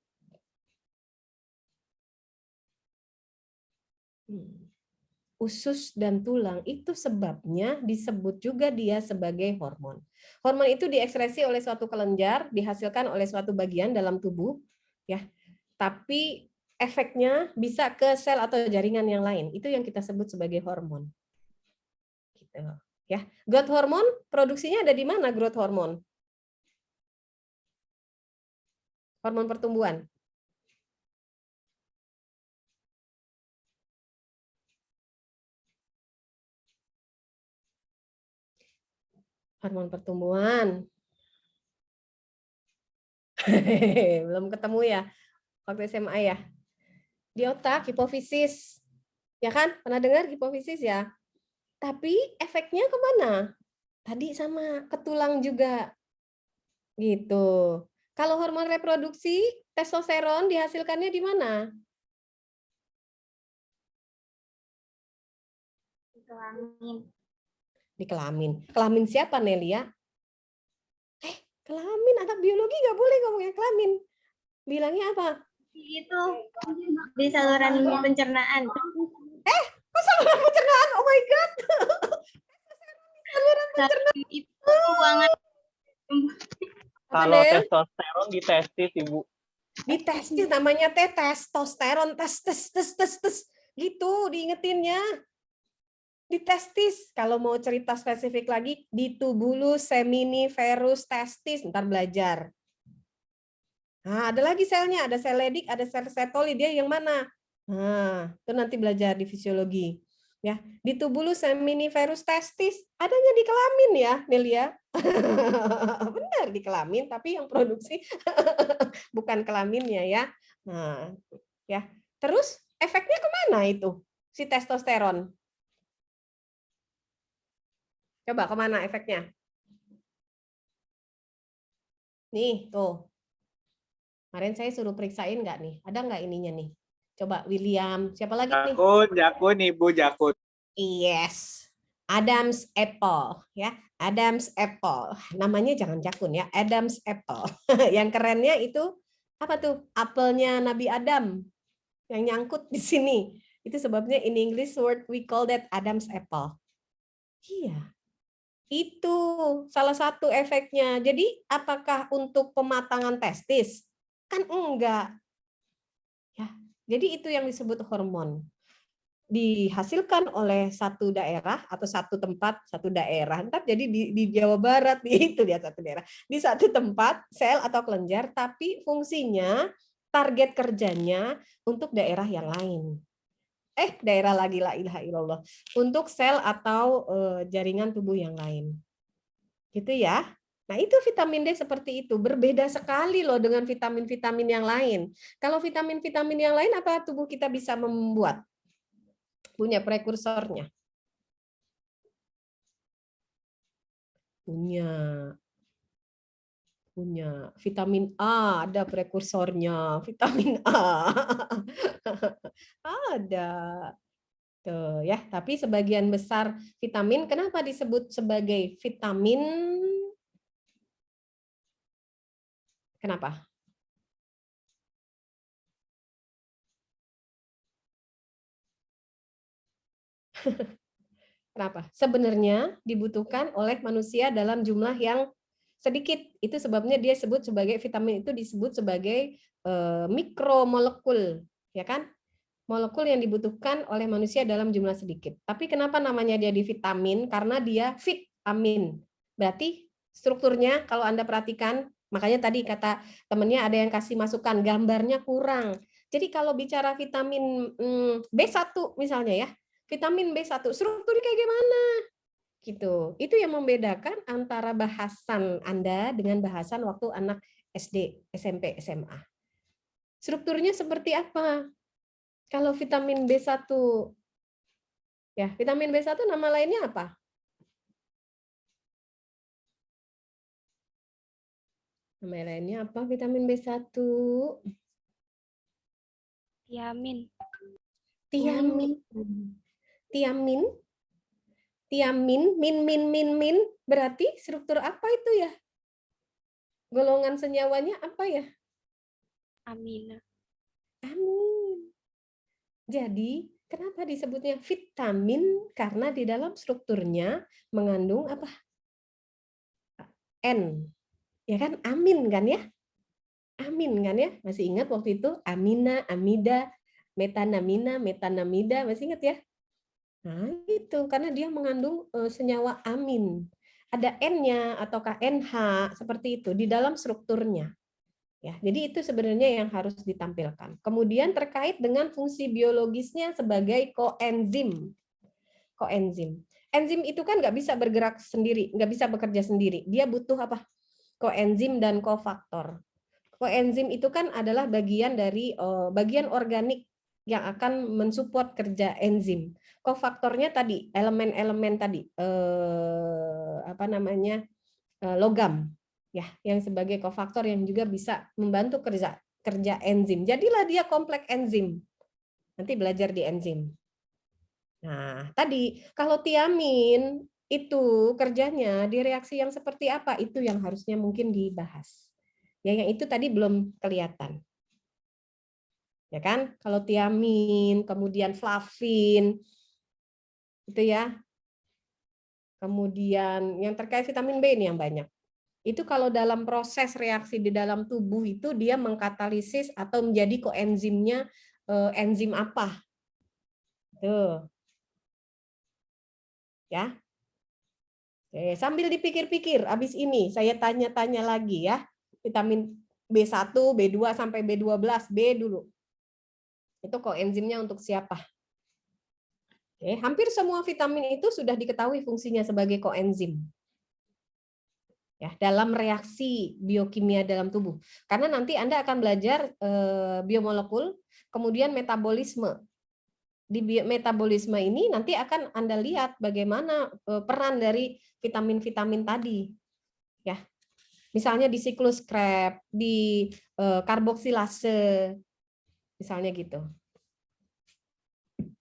Usus dan tulang itu sebabnya disebut juga dia sebagai hormon. Hormon itu diekskresi oleh suatu kelenjar, dihasilkan oleh suatu bagian dalam tubuh, ya. Tapi efeknya bisa ke sel atau jaringan yang lain. Itu yang kita sebut sebagai hormon. Gitu, ya. Growth hormon produksinya ada di mana growth hormon? Hormon pertumbuhan. Hormon pertumbuhan. Belum ketemu ya waktu SMA ya. Di otak, hipofisis. Ya kan? Pernah dengar hipofisis ya? Tapi efeknya kemana? Tadi sama ke tulang juga. Gitu. Kalau hormon reproduksi, testosteron dihasilkannya di mana? Kelamin. Di kelamin. Kelamin siapa, Nelia? Kelamin, anak biologi nggak boleh ngomongin kelamin. Bilangnya apa? Itu di saluran pencernaan. Kok saluran pencernaan? Oh my God. Saluran pencernaan. Itu ruangan. Kalau testosteron di testis, Ibu. Di testis namanya testosteron, tes gitu diingetinnya. Di testis, kalau mau cerita spesifik lagi, di tubulus seminiferus testis, ntar belajar. Nah, ada lagi selnya, ada sel Leydig, ada sel Sertoli, dia yang mana? Nah, itu nanti belajar di fisiologi. Ya, di tubulus seminiferus testis, adanya di kelamin ya, Nelia. Benar di kelamin, tapi yang produksi bukan kelaminnya ya. Nah, ya. Terus efeknya kemana itu si testosteron? Coba kemana efeknya? Nih, tuh. Kemarin saya suruh periksain nggak nih? Ada nggak ininya nih? Coba William. Siapa lagi nih? Jakun, Ibu Jakun. Yes. Adam's apple. Ya, Adam's apple. Namanya jangan Jakun ya. Adam's apple. Yang kerennya itu apa tuh? Apelnya Nabi Adam. Yang nyangkut di sini. Itu sebabnya in English word we call that Adam's apple. Iya. Itu salah satu efeknya. Jadi apakah untuk pematangan testis? Kan enggak. Ya. Jadi itu yang disebut hormon. Dihasilkan oleh satu daerah atau satu tempat, satu daerah. Entar jadi di Jawa Barat itu dia satu daerah. Di satu tempat sel atau kelenjar tapi fungsinya target kerjanya untuk daerah yang lain. Daerah lagi la ilaha illallah. Untuk sel atau jaringan tubuh yang lain. Gitu ya. Nah, itu vitamin D seperti itu. Berbeda sekali loh dengan vitamin-vitamin yang lain. Kalau vitamin-vitamin yang lain, apa tubuh kita bisa membuat? Punya prekursornya. Punya. Vitamin A, ada prekursornya. Vitamin A. Ada. Tuh, ya. Tapi sebagian besar vitamin, kenapa disebut sebagai vitamin? Kenapa? Kenapa? Sebenarnya dibutuhkan oleh manusia dalam jumlah yang sedikit. Itu sebabnya dia sebut sebagai vitamin itu disebut sebagai mikromolekul, ya kan? Molekul yang dibutuhkan oleh manusia dalam jumlah sedikit. Tapi kenapa namanya dia di vitamin? Karena dia vitamin. Berarti strukturnya kalau Anda perhatikan, makanya tadi kata temennya ada yang kasih masukan, gambarnya kurang. Jadi kalau bicara vitamin B1 misalnya ya, vitamin B1 strukturnya kayak gimana? Gitu. Itu yang membedakan antara bahasan Anda dengan bahasan waktu anak SD, SMP, SMA. Strukturnya seperti apa? Kalau vitamin B1, ya vitamin B1 nama lainnya apa? Nama lainnya apa vitamin B1? Tiamin. Tiamin, min, berarti struktur apa itu ya? Golongan senyawanya apa ya? Amina. Amin. Jadi, kenapa disebutnya vitamin? Karena di dalam strukturnya mengandung apa? N. Ya kan? Amin kan ya? Amin kan ya? Masih ingat waktu itu? Amina, amida, metanamina, metanamida. Masih ingat ya? Nah, itu karena dia mengandung senyawa amin. Ada N-nya ataukah NH seperti itu di dalam strukturnya. Ya, jadi itu sebenarnya yang harus ditampilkan. Kemudian terkait dengan fungsi biologisnya sebagai koenzim. Koenzim. Enzim itu kan nggak bisa bergerak sendiri, nggak bisa bekerja sendiri. Dia butuh apa? Koenzim dan kofaktor. Koenzim itu kan adalah bagian dari bagian organik yang akan mensupport kerja enzim. Kofaktornya tadi, elemen-elemen tadi, logam, ya, yang sebagai kofaktor yang juga bisa membantu kerja enzim. Jadilah dia kompleks enzim. Nanti belajar di enzim. Nah, tadi kalau tiamin itu kerjanya di reaksi yang seperti apa, itu yang harusnya mungkin dibahas. Ya, yang itu tadi belum kelihatan. Ya kan? Kalau tiamin, kemudian flavin, itu ya. Kemudian yang terkait vitamin B ini yang banyak. Itu kalau dalam proses reaksi di dalam tubuh itu dia mengkatalisis atau menjadi koenzimnya enzim apa. Tuh. Ya. Oke, sambil dipikir-pikir, habis ini saya tanya-tanya lagi ya. Vitamin B1, B2 sampai B12, B dulu. Itu koenzimnya untuk siapa? Oke, hampir semua vitamin itu sudah diketahui fungsinya sebagai koenzim. Ya, dalam reaksi biokimia dalam tubuh. Karena nanti Anda akan belajar biomolekul, kemudian metabolisme. Di metabolisme ini nanti akan Anda lihat bagaimana peran dari vitamin-vitamin tadi. Ya. Misalnya di siklus Krebs, di karboksilase, misalnya gitu.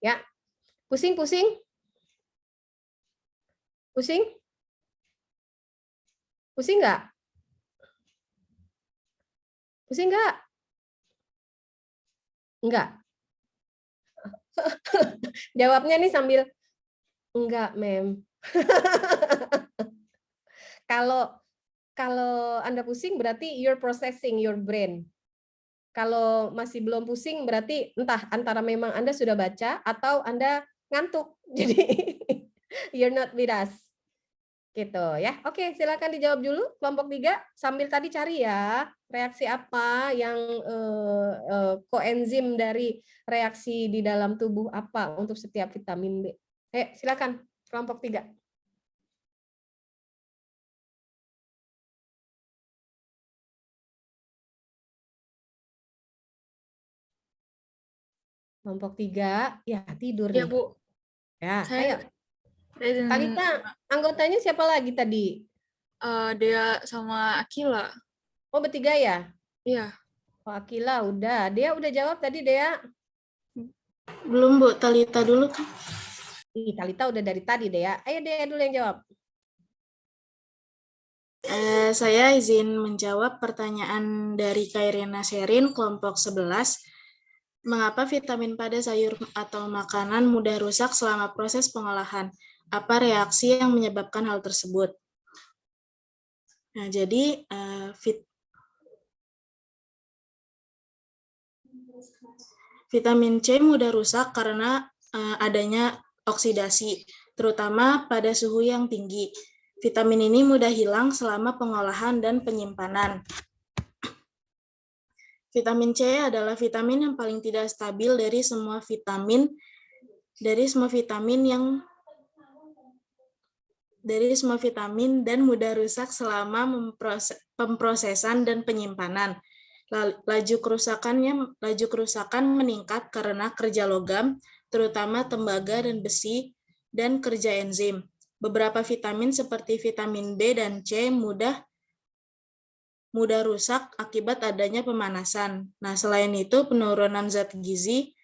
Ya. Pusing? Pusing? Pusing nggak? Pusing nggak? Enggak. Jawabnya nih sambil enggak, Mem. Kalau Anda pusing berarti you're processing your brain. Kalau masih belum pusing berarti entah antara memang Anda sudah baca atau Anda ngantuk. Jadi you're not with us. Gitu ya. Oke, silakan dijawab dulu kelompok 3 sambil tadi cari ya reaksi apa yang koenzim dari reaksi di dalam tubuh apa untuk setiap vitamin B. Silakan kelompok 3. Kelompok 3 ya tidur Ya, nih. Bu. Ya, Saya, ayo. Talita, anggotanya siapa lagi tadi? Dea sama Akila. Oh, bertiga ya? Iya. Oh, Akila udah. Dea udah jawab tadi, Dea? Belum, Bu. Talita dulu kan. Talita udah dari tadi, Dea. Ayo Dea dulu yang jawab. Saya izin menjawab pertanyaan dari Kairina Sherin, kelompok 11. Mengapa vitamin pada sayur atau makanan mudah rusak selama proses pengolahan? Apa reaksi yang menyebabkan hal tersebut? Nah, jadi vitamin C mudah rusak karena adanya oksidasi, terutama pada suhu yang tinggi. Vitamin ini mudah hilang selama pengolahan dan penyimpanan. Vitamin C adalah vitamin yang paling tidak stabil dari semua vitamin dan mudah rusak selama pemrosesan dan penyimpanan. Laju kerusakan meningkat karena kerja logam, terutama tembaga dan besi, dan kerja enzim. Beberapa vitamin seperti vitamin B dan C mudah rusak akibat adanya pemanasan. Nah, selain penurunan zat gizi,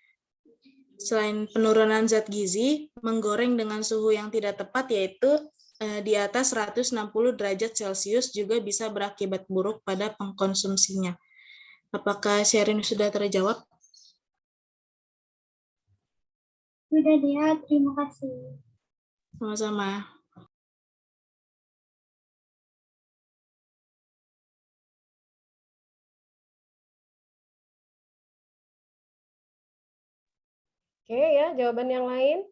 menggoreng dengan suhu yang tidak tepat yaitu di atas 160 derajat Celcius juga bisa berakibat buruk pada pengkonsumsinya. Apakah Sherin sudah terjawab? Sudah, Dia. Terima kasih. Sama-sama. Oke ya, jawaban yang lain.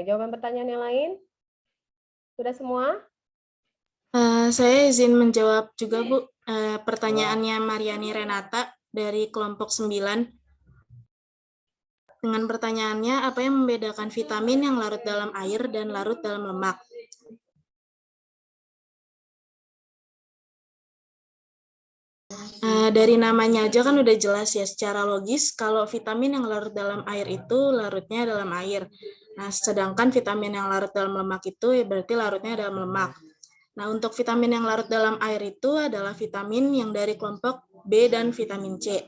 Jawaban pertanyaan yang lain. Sudah semua? Saya izin menjawab juga, Bu. Pertanyaannya Mariani Renata dari kelompok 9. Dengan pertanyaannya, apa yang membedakan vitamin yang larut dalam air dan larut dalam lemak? Dari namanya aja kan udah jelas ya secara logis kalau vitamin yang larut dalam air itu larutnya dalam air. Nah, sedangkan vitamin yang larut dalam lemak itu ya berarti larutnya dalam lemak. Nah, untuk vitamin yang larut dalam air itu adalah vitamin yang dari kelompok B dan vitamin C.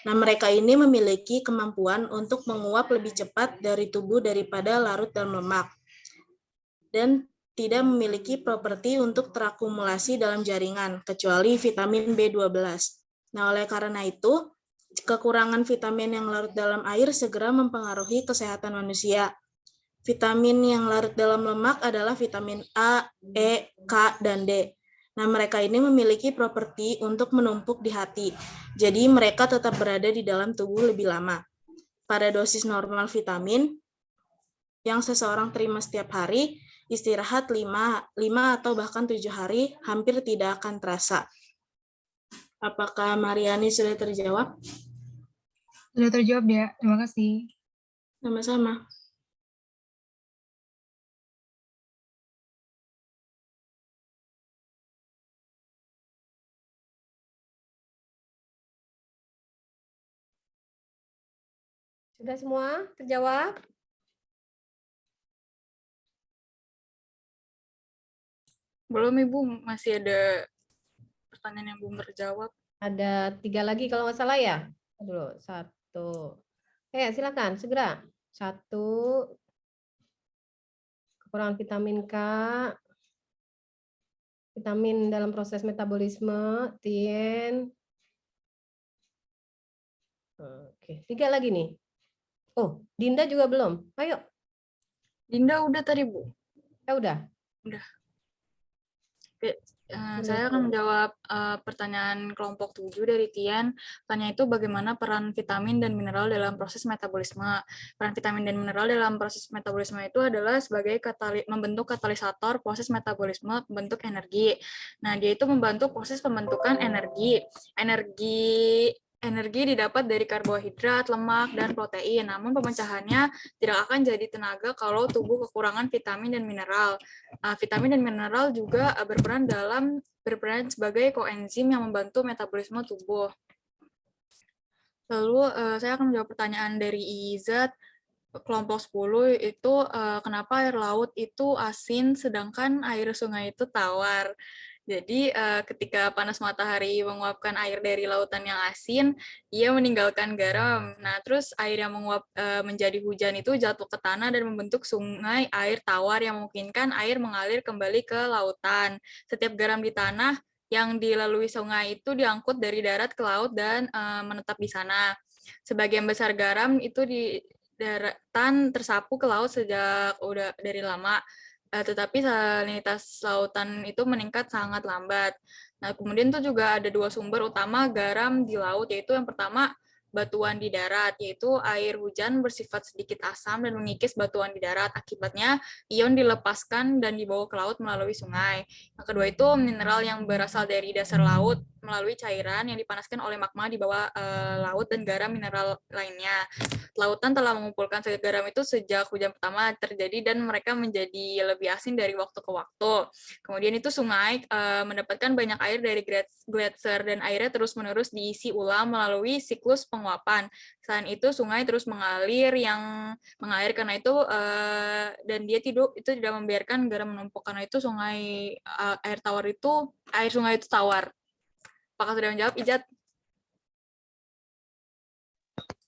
Nah, mereka ini memiliki kemampuan untuk menguap lebih cepat dari tubuh daripada larut dalam lemak. Dan tidak memiliki properti untuk terakumulasi dalam jaringan, kecuali vitamin B12. Nah, oleh karena itu, kekurangan vitamin yang larut dalam air segera mempengaruhi kesehatan manusia. Vitamin yang larut dalam lemak adalah vitamin A, E, K, dan D. Nah, mereka ini memiliki properti untuk menumpuk di hati. Jadi, mereka tetap berada di dalam tubuh lebih lama. Pada dosis normal vitamin yang seseorang terima setiap hari, istirahat 5 atau bahkan 7 hari hampir tidak akan terasa. Apakah Mariani sudah terjawab? Sudah terjawab, Dea. Terima kasih. Sama-sama. Sudah semua terjawab? Belum, Ibu. Masih ada pertanyaan yang belum terjawab. Ada 3 lagi kalau nggak salah ya. Dulu 1. Silakan segera. 1, kekurangan vitamin K, vitamin dalam proses metabolisme, Tien. Oke, 3 lagi nih. Oh, Dinda juga belum. Ayo. Dinda udah tadi, Bu. Udah. Udah. Oke, saya akan menjawab pertanyaan kelompok 7 dari Tian. Pertanyaan itu bagaimana peran vitamin dan mineral dalam proses metabolisme. Peran vitamin dan mineral dalam proses metabolisme itu adalah sebagai membentuk katalisator proses metabolisme membentuk energi. Nah, dia itu membantu proses pembentukan energi. Energi didapat dari karbohidrat, lemak, dan protein. Namun pemecahannya tidak akan jadi tenaga kalau tubuh kekurangan vitamin dan mineral. Vitamin dan mineral juga berperan sebagai koenzim yang membantu metabolisme tubuh. Lalu saya akan menjawab pertanyaan dari Izat. Kelompok 10 itu kenapa air laut itu asin sedangkan air sungai itu tawar. Jadi ketika panas matahari menguapkan air dari lautan yang asin, ia meninggalkan garam. Nah, terus air yang menguap menjadi hujan itu jatuh ke tanah dan membentuk sungai air tawar yang memungkinkan air mengalir kembali ke lautan. Setiap garam di tanah yang dilalui sungai itu diangkut dari darat ke laut dan menetap di sana. Sebagian besar garam itu di daratan tersapu ke laut sejak udah dari lama. Tetapi salinitas lautan itu meningkat sangat lambat. Nah, kemudian itu juga ada 2 sumber utama garam di laut, yaitu yang pertama batuan di darat, yaitu air hujan bersifat sedikit asam dan mengikis batuan di darat. Akibatnya, ion dilepaskan dan dibawa ke laut melalui sungai. Yang kedua itu mineral yang berasal dari dasar laut melalui cairan yang dipanaskan oleh magma di bawah laut dan garam mineral lainnya. Lautan telah mengumpulkan garam itu sejak hujan pertama terjadi dan mereka menjadi lebih asin dari waktu ke waktu. Kemudian itu sungai mendapatkan banyak air dari gletser dan airnya terus-menerus diisi ulang melalui siklus penguapan. Selain itu sungai terus mengalir karena itu dan dia tidak membiarkan garam menumpuk karena itu air sungai itu tawar. Apakah sudah menjawab, Ijat?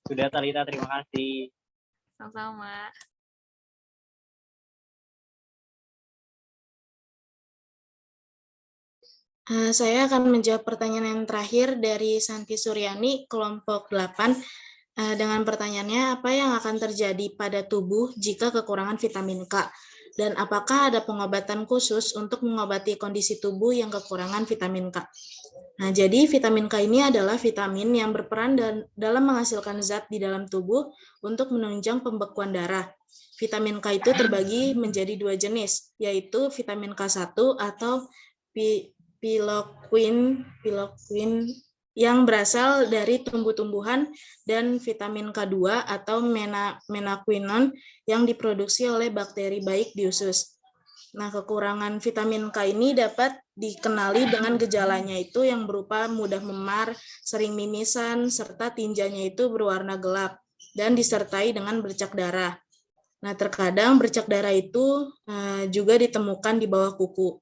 Sudah, Talita, terima kasih. Sama-sama. Saya akan menjawab pertanyaan yang terakhir dari Santi Suryani, kelompok 8, dengan pertanyaannya, apa yang akan terjadi pada tubuh jika kekurangan vitamin K? Dan apakah ada pengobatan khusus untuk mengobati kondisi tubuh yang kekurangan vitamin K? Nah, jadi vitamin K ini adalah vitamin yang berperan dalam menghasilkan zat di dalam tubuh untuk menunjang pembekuan darah. Vitamin K itu terbagi menjadi 2 jenis, yaitu vitamin K1 atau piloquin yang berasal dari tumbuh-tumbuhan dan vitamin K2 atau menaquinone yang diproduksi oleh bakteri baik di usus. Nah, kekurangan vitamin K ini dapat dikenali dengan gejalanya itu yang berupa mudah memar, sering mimisan, serta tinjanya itu berwarna gelap dan disertai dengan bercak darah. Nah, terkadang bercak darah itu juga ditemukan di bawah kuku.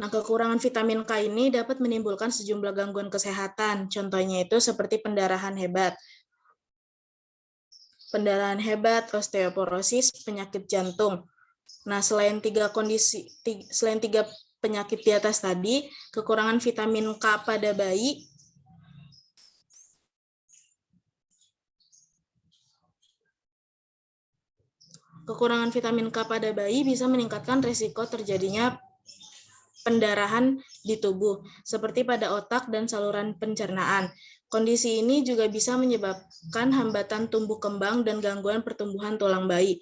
Nah, kekurangan vitamin K ini dapat menimbulkan sejumlah gangguan kesehatan. Contohnya itu seperti pendarahan hebat, osteoporosis, penyakit jantung. Nah, selain tiga penyakit di atas tadi, kekurangan vitamin K pada bayi bisa meningkatkan risiko terjadinya pendarahan di tubuh, seperti pada otak dan saluran pencernaan. Kondisi ini juga bisa menyebabkan hambatan tumbuh kembang dan gangguan pertumbuhan tulang bayi.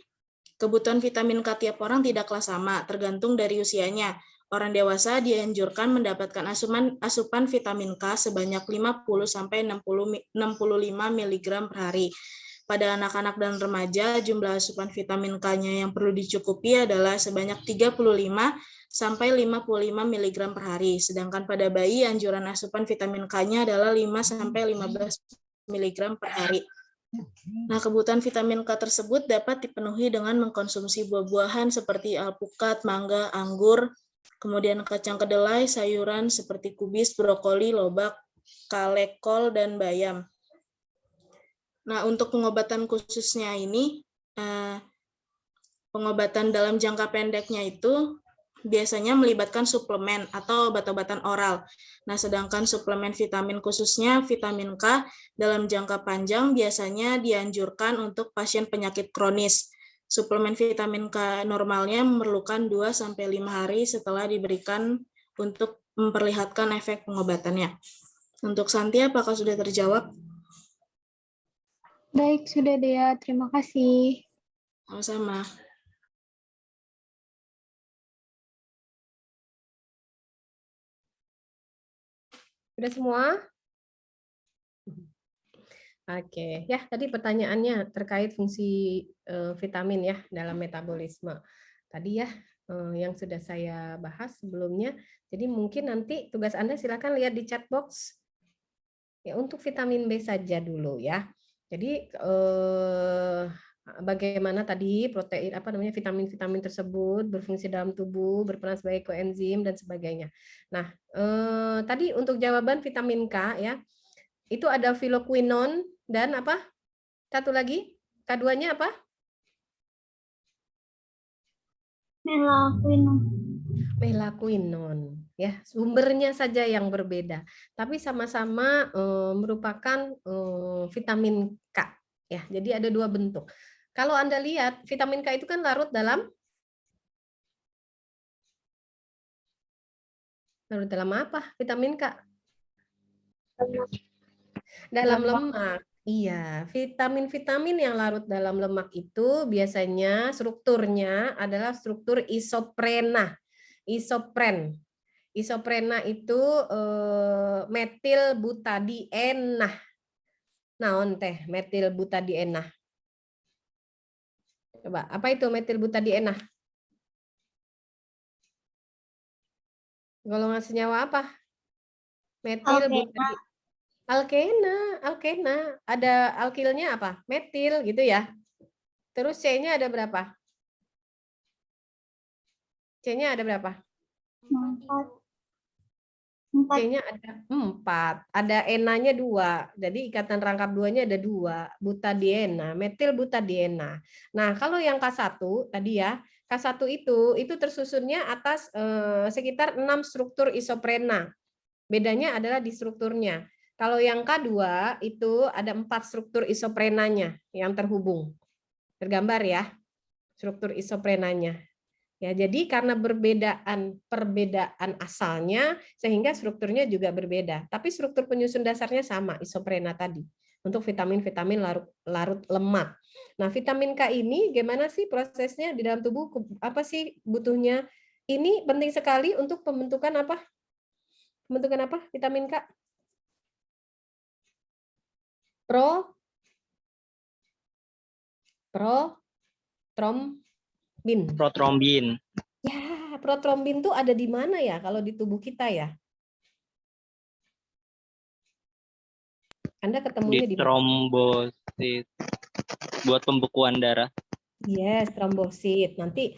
Kebutuhan vitamin K tiap orang tidaklah sama, tergantung dari usianya. Orang dewasa dianjurkan mendapatkan asupan vitamin K sebanyak 50-65 mg per hari. Pada anak-anak dan remaja, jumlah asupan vitamin K-nya yang perlu dicukupi adalah sebanyak 35-55 mg per hari. Sedangkan pada bayi, anjuran asupan vitamin K-nya adalah 5-15 mg per hari. Nah, kebutuhan vitamin K tersebut dapat dipenuhi dengan mengkonsumsi buah-buahan seperti alpukat, mangga, anggur, kemudian kacang kedelai, sayuran seperti kubis, brokoli, lobak, kale, kol, dan bayam. Nah, untuk pengobatan khususnya ini, pengobatan dalam jangka pendeknya itu biasanya melibatkan suplemen atau obat-obatan oral. Nah, sedangkan suplemen vitamin khususnya vitamin K dalam jangka panjang biasanya dianjurkan untuk pasien penyakit kronis. Suplemen vitamin K normalnya memerlukan 2-5 hari setelah diberikan untuk memperlihatkan efek pengobatannya. Untuk Santi, apakah sudah terjawab? Baik, sudah Dea. Terima kasih. Sama-sama. Sudah semua? Oke, ya tadi pertanyaannya terkait fungsi vitamin ya dalam metabolisme. Tadi ya yang sudah saya bahas sebelumnya. Jadi mungkin nanti tugas Anda silakan lihat di chat box. Ya untuk vitamin B saja dulu ya. Jadi bagaimana tadi protein vitamin-vitamin tersebut berfungsi dalam tubuh, berperan sebagai koenzim dan sebagainya. Nah, tadi untuk jawaban vitamin K ya. Itu ada phylloquinone dan apa? Satu lagi, K2-nya apa? Melaquinone. Ya, sumbernya saja yang berbeda, tapi sama-sama merupakan vitamin K. Ya, jadi ada dua bentuk. Kalau Anda lihat, vitamin K itu kan larut dalam apa? Vitamin K? Dalam lemak. Iya, vitamin-vitamin yang larut dalam lemak itu biasanya strukturnya adalah struktur isoprena. Isoprena itu metil butadienah. Naon teh metil butadienah? Coba, apa itu metil butadienah? Golongan senyawa apa? Metil butadienah. Alkena. Ada alkilnya apa? Metil gitu ya. Terus C-nya ada berapa? C-nya ada berapa? 4. C-nya ada 4. Ada ena-nya 2. Jadi ikatan rangkap 2-nya ada 2. Butadiena, metil butadiena. Nah, kalau yang K1 tadi ya, K1 itu tersusunnya atas sekitar 6 struktur isoprena. Bedanya adalah di strukturnya. Kalau yang K2 itu ada 4 struktur isoprenanya yang terhubung. Tergambar ya, struktur isoprenanya. Ya, jadi karena perbedaan asalnya sehingga strukturnya juga berbeda. Tapi struktur penyusun dasarnya sama, isoprena tadi. Untuk vitamin-vitamin larut lemak. Nah, vitamin K ini gimana sih prosesnya di dalam tubuh? Apa sih butuhnya? Ini penting sekali untuk pembentukan apa? Pembentukan apa? Vitamin K? Protrombin. Protrombin. Ya, protrombin tuh ada di mana ya kalau di tubuh kita ya? Anda ketemunya di mana? Trombosit buat pembekuan darah. Yes, trombosit. Nanti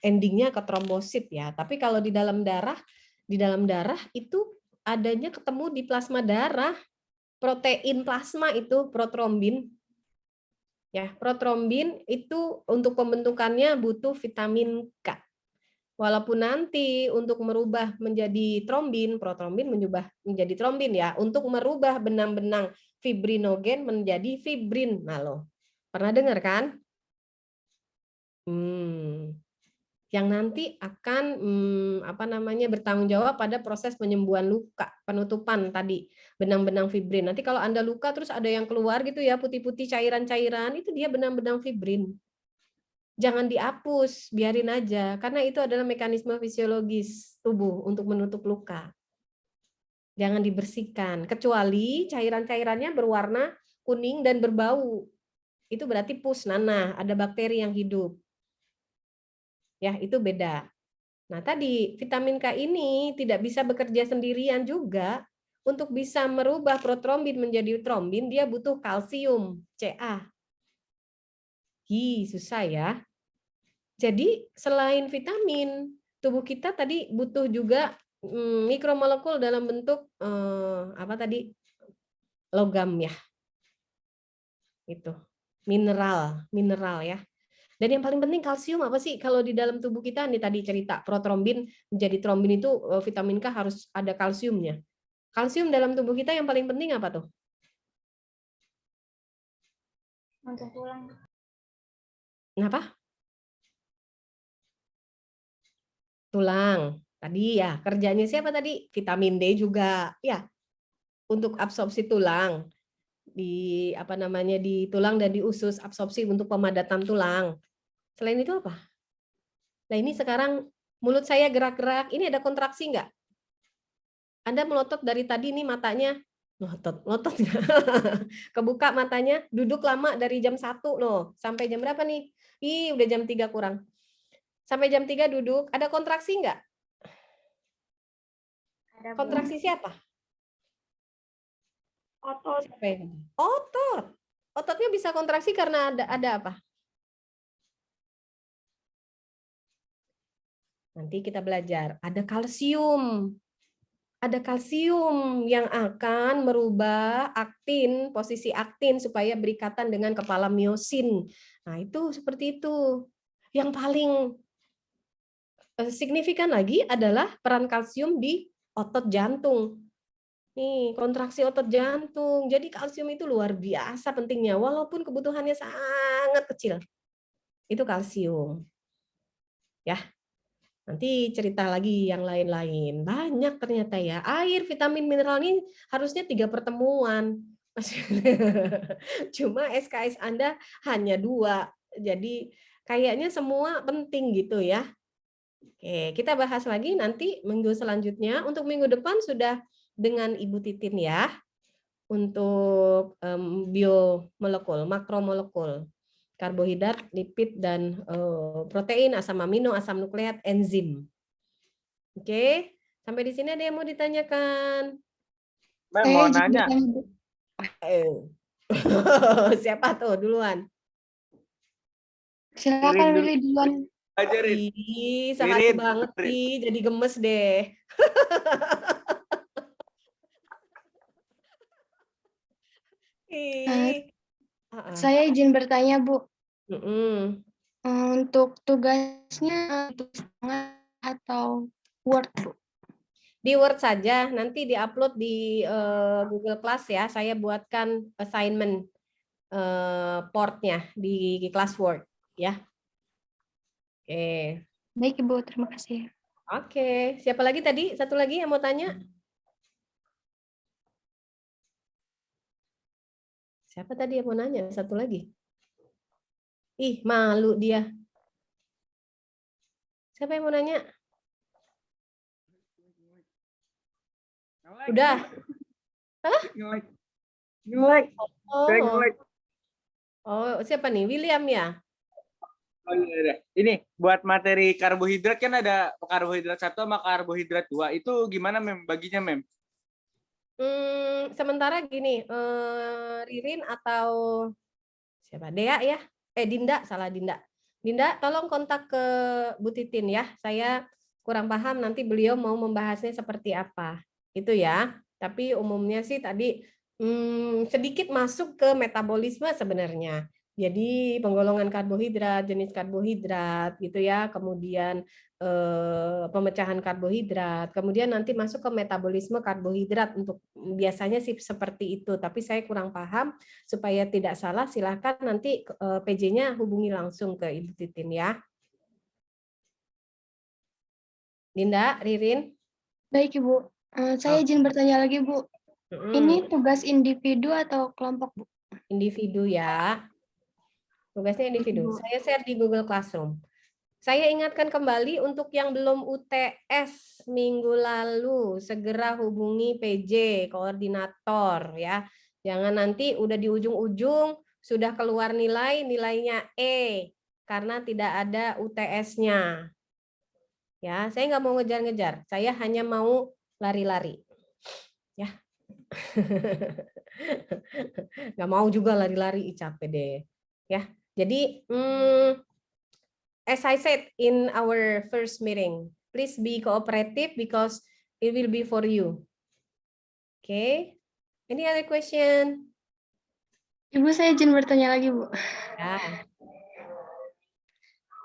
endingnya ke trombosit ya. Tapi kalau di dalam darah itu adanya ketemu di plasma darah. Protein plasma itu protrombin. Ya, protrombin itu untuk pembentukannya butuh vitamin K. Walaupun nanti untuk merubah menjadi trombin, protrombin menjadi trombin ya, untuk merubah benang-benang fibrinogen menjadi fibrin. Nah, loh. Pernah dengar kan? Yang nanti akan bertanggung jawab pada proses penyembuhan luka, penutupan tadi benang-benang fibrin. Nanti kalau Anda luka terus ada yang keluar gitu ya, putih-putih cairan-cairan, itu dia benang-benang fibrin. Jangan dihapus, biarin aja, karena itu adalah mekanisme fisiologis tubuh untuk menutup luka. Jangan dibersihkan, kecuali cairan-cairannya berwarna kuning dan berbau. Itu berarti pus nanah, ada bakteri yang hidup. Ya, itu beda. Nah, tadi vitamin K ini tidak bisa bekerja sendirian juga. Untuk bisa merubah protrombin menjadi trombin, dia butuh kalsium, Ca. Susah ya. Jadi, selain vitamin, tubuh kita tadi butuh juga mikromolekul dalam bentuk logam ya. Itu. Mineral ya. Dan yang paling penting kalsium apa sih? Kalau di dalam tubuh kita nih tadi cerita protrombin menjadi trombin itu vitamin K harus ada kalsiumnya. Kalsium dalam tubuh kita yang paling penting apa tuh? Untuk tulang. Kenapa? Tulang. Tadi ya, kerjanya siapa tadi? Vitamin D juga, ya. Untuk absorpsi tulang. Di di tulang dan di usus, absorpsi untuk pemadatan tulang. Selain itu apa? Nah, ini sekarang mulut saya gerak-gerak. Ini ada kontraksi nggak? Anda melotot dari tadi nih matanya. Melotot. Kebuka matanya, duduk lama dari jam 1 loh. Sampai jam berapa nih? Udah jam 3 kurang. Sampai jam 3 duduk, ada kontraksi nggak? Kontraksi siapa? Otot. Otot. Ototnya bisa kontraksi karena ada apa? Nanti kita belajar. Ada kalsium. Ada kalsium yang akan merubah aktin, posisi aktin supaya berikatan dengan kepala miosin. Nah, itu seperti itu. Yang paling signifikan lagi adalah peran kalsium di otot jantung. Nih, kontraksi otot jantung. Jadi kalsium itu luar biasa pentingnya, walaupun kebutuhannya sangat kecil. Itu kalsium. Ya. Nanti cerita lagi yang lain-lain. Banyak ternyata ya. Air, vitamin, mineral ini harusnya 3 pertemuan. Cuma SKS Anda hanya 2. Jadi kayaknya semua penting gitu ya. Oke, kita bahas lagi nanti minggu selanjutnya. Untuk minggu depan sudah dengan Ibu Titin ya. Untuk biomolekul, makromolekul. Karbohidrat, lipid, dan protein, asam amino, asam nukleat, enzim. Oke, sampai di sini ada yang mau ditanyakan? Mbak mau nanya. Siapa tuh duluan? Silakan Willy duluan. Ih, sakit banget sih, jadi gemes deh. Saya izin bertanya, Bu. Untuk tugasnya atau Word, Bu? Di Word saja, nanti diupload di Google Class ya. Saya buatkan assignment portnya di kelas Word ya. Oke. Baik, Ibu, terima kasih. Oke, siapa lagi tadi? Satu lagi yang mau tanya? Siapa tadi yang mau nanya? Satu lagi. Ih, malu dia. Siapa yang mau nanya? Udah. Hah? Nge-like. Oh, siapa nih? William ya? Oh iya. Ini buat materi karbohidrat kan ada karbohidrat 1 sama karbohidrat 2. Itu gimana Mem baginya Mem? Sementara gini, Ririn atau siapa? Dea ya? Dinda, salah Dinda. Dinda, tolong kontak ke Bu Titin ya. Saya kurang paham nanti beliau mau membahasnya seperti apa. Itu ya. Tapi umumnya sih tadi sedikit masuk ke metabolisme sebenarnya. Jadi penggolongan karbohidrat, jenis karbohidrat gitu ya, kemudian pemecahan karbohidrat, kemudian nanti masuk ke metabolisme karbohidrat untuk biasanya sih seperti itu, tapi saya kurang paham. Supaya tidak salah silahkan nanti PJ-nya hubungi langsung ke Ibu Titin ya. Dinda, Ririn. Baik Ibu, saya izin bertanya lagi Bu. Ini tugas individu atau kelompok Bu? Individu ya. Tugasnya individu. Saya share di Google Classroom. Saya ingatkan kembali untuk yang belum UTS minggu lalu, segera hubungi PJ, koordinator ya. Jangan nanti udah di ujung-ujung sudah keluar nilainya E karena tidak ada UTS-nya. Ya, saya nggak mau ngejar-ngejar. Saya hanya mau lari-lari. Ya. Nggak mau juga lari-lari, capek deh. Ya. Jadi as I said in our first meeting, please be cooperative because it will be for you. Okay. Any other question? Ibu, saya izin bertanya lagi, Bu. Ya.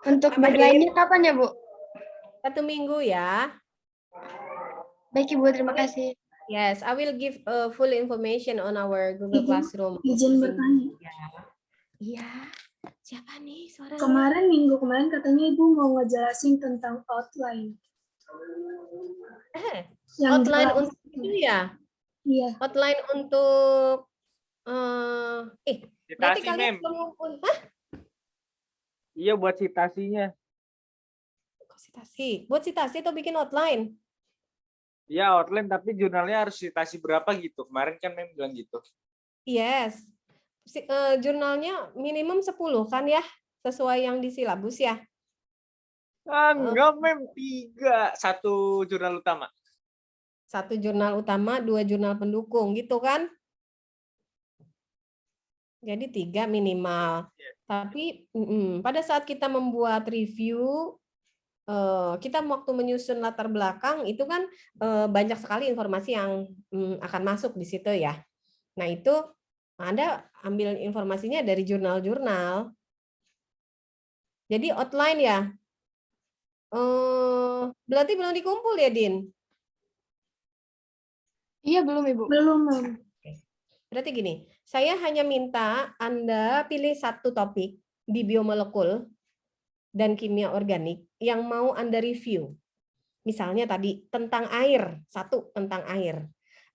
Untuk deadline-nya kapan ya, Bu? 1 minggu ya. Baik, Ibu. Terima kasih. Yes, I will give full information on our Google Classroom. Izin bertanya. Iya. Siapa nih suaranya? Minggu kemarin katanya Ibu mau ngejelasin tentang outline. Outline untuk itu ya? Iya. Outline untuk berarti Citasi, kalian Mem. belum ngumpul. Hah? Iya buat citasinya. Citasi. Buat citasi atau bikin outline? Iya outline tapi jurnalnya harus citasi berapa gitu. Kemarin kan Mem bilang gitu. Yes. Jurnalnya minimum 10 kan ya? Sesuai yang di silabus ya? Enggak Mem, 3. 1 jurnal utama. 1 jurnal utama, 2 jurnal pendukung gitu kan? Jadi 3 minimal. Tapi pada saat kita membuat review, kita waktu menyusun latar belakang itu kan banyak sekali informasi yang akan masuk di situ ya. Nah itu Anda ambil informasinya dari jurnal-jurnal. Jadi outline ya. Berarti belum dikumpul ya, Din? Iya, belum, Ibu. Belum. Berarti gini, saya hanya minta Anda pilih 1 topik di biomolekul dan kimia organik yang mau Anda review. Misalnya tadi tentang air, 1 tentang air.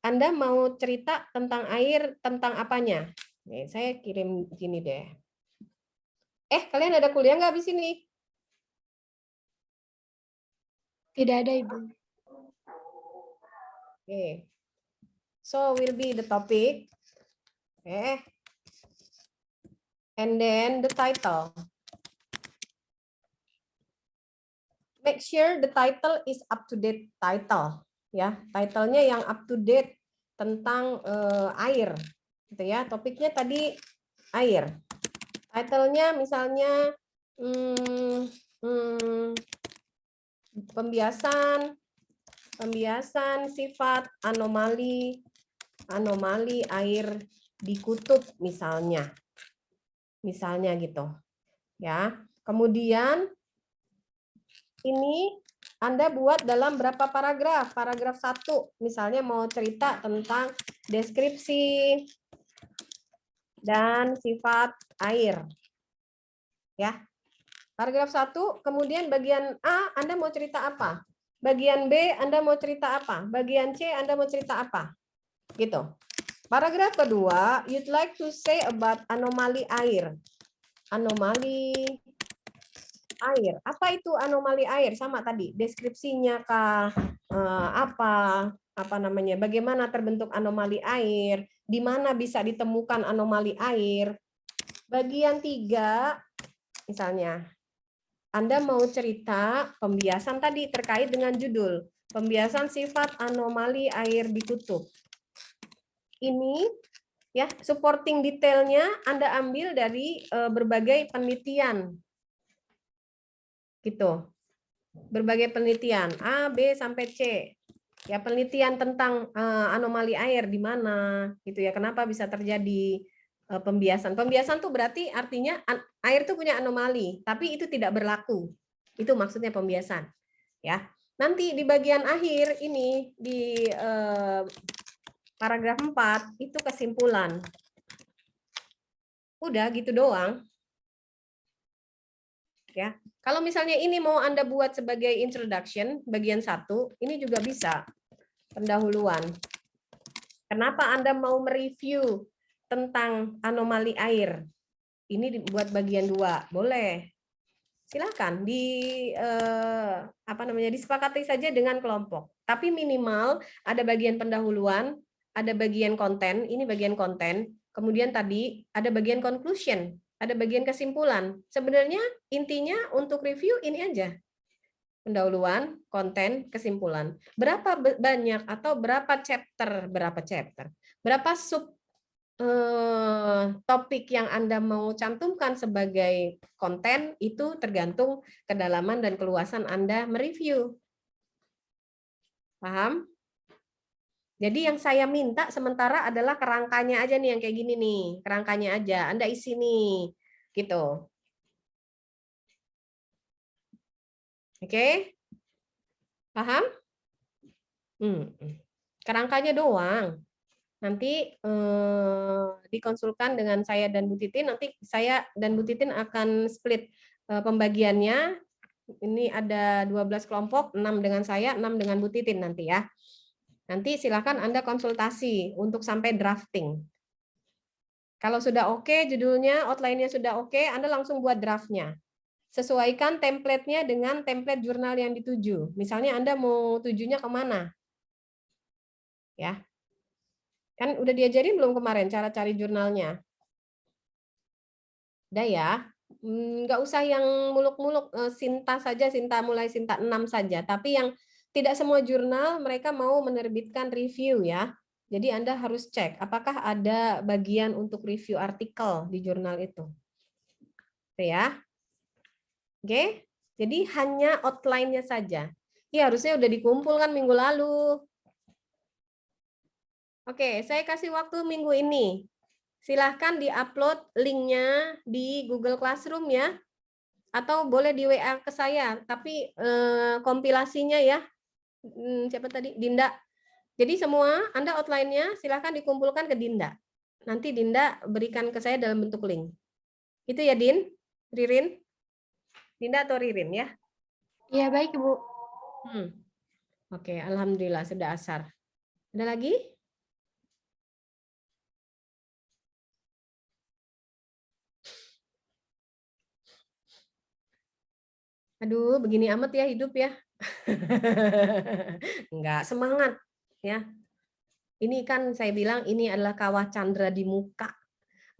Anda mau cerita tentang air, tentang apanya? Nih, saya kirim gini deh. Kalian ada kuliah nggak habis ini? Tidak ada, Ibu. Okay. So will be the topic. Okay. And then the title. Make sure the title is up to date title. Ya, titlenya yang up to date tentang air, gitu ya. Topiknya tadi air. Titlenya misalnya pembiasan sifat anomali air di kutub misalnya gitu ya. Kemudian ini Anda buat dalam berapa paragraf? Paragraf 1 misalnya mau cerita tentang deskripsi dan sifat air. Ya. Paragraf 1, kemudian bagian A Anda mau cerita apa? Bagian B Anda mau cerita apa? Bagian C Anda mau cerita apa? Gitu. Paragraf kedua, you'd like to say about anomali air. Anomali air. Apa itu anomali air? Sama tadi, deskripsinya kah? Apa namanya? Bagaimana terbentuk anomali air? Di mana bisa ditemukan anomali air? Bagian 3 misalnya Anda mau cerita pembiasan tadi terkait dengan judul, pembiasan sifat anomali air di kutub. Ini ya, supporting detailnya Anda ambil dari berbagai penelitian. Gitu. Berbagai penelitian A, B sampai C. Ya, penelitian tentang anomali air di mana gitu ya. Kenapa bisa terjadi pembiasan? Pembiasan tuh berarti artinya air tuh punya anomali, tapi itu tidak berlaku. Itu maksudnya pembiasan. Ya. Nanti di bagian akhir ini di paragraf 4 itu kesimpulan. Udah gitu doang. Ya. Kalau misalnya ini mau Anda buat sebagai introduction, bagian 1, ini juga bisa. Pendahuluan. Kenapa Anda mau mereview tentang anomali air? Ini dibuat bagian 2, boleh. Silakan disepakati saja dengan kelompok. Tapi minimal ada bagian pendahuluan, ada bagian konten, ini bagian konten, kemudian tadi ada bagian conclusion, ada bagian kesimpulan. Sebenarnya intinya untuk review ini aja. Pendahuluan, konten, kesimpulan. Berapa banyak atau berapa chapter, berapa sub topik yang Anda mau cantumkan sebagai konten itu tergantung kedalaman dan keluasan Anda mereview. Paham? Jadi yang saya minta sementara adalah kerangkanya aja nih yang kayak gini nih, kerangkanya aja. Anda isi nih, gitu. Oke? Paham? Kerangkanya doang. Nanti dikonsulkan dengan saya dan Bu Titin. Nanti saya dan Bu Titin akan split pembagiannya. Ini ada 12 kelompok, 6 dengan saya, 6 dengan Bu Titin nanti ya. Nanti silakan Anda konsultasi untuk sampai drafting. Kalau sudah oke, judulnya, outline-nya sudah oke, Anda langsung buat draftnya. Sesuaikan template-nya dengan template jurnal yang dituju. Misalnya Anda mau tujunya kemana? Ya. Kan udah diajarin belum kemarin cara cari jurnalnya? Udah ya? Nggak usah yang muluk-muluk, Sinta saja, mulai Sinta 6 saja. Tapi yang tidak semua jurnal mereka mau menerbitkan review ya. Jadi Anda harus cek apakah ada bagian untuk review artikel di jurnal itu. Oke ya. Oke, jadi hanya outline-nya saja. Ya harusnya udah dikumpulkan minggu lalu. Oke, saya kasih waktu minggu ini. Silahkan di-upload linknya di Google Classroom ya. Atau boleh di WA ke saya, tapi kompilasinya ya. Siapa tadi? Dinda. Jadi semua Anda outline-nya silahkan dikumpulkan ke Dinda. Nanti Dinda berikan ke saya dalam bentuk link. Itu ya Din? Ririn? Dinda atau Ririn ya? Iya, baik Ibu. Oke, alhamdulillah sudah asar. Ada lagi? Aduh, begini amat ya hidup ya. Enggak, semangat ya. Ini kan saya bilang ini adalah kawah Chandra di muka.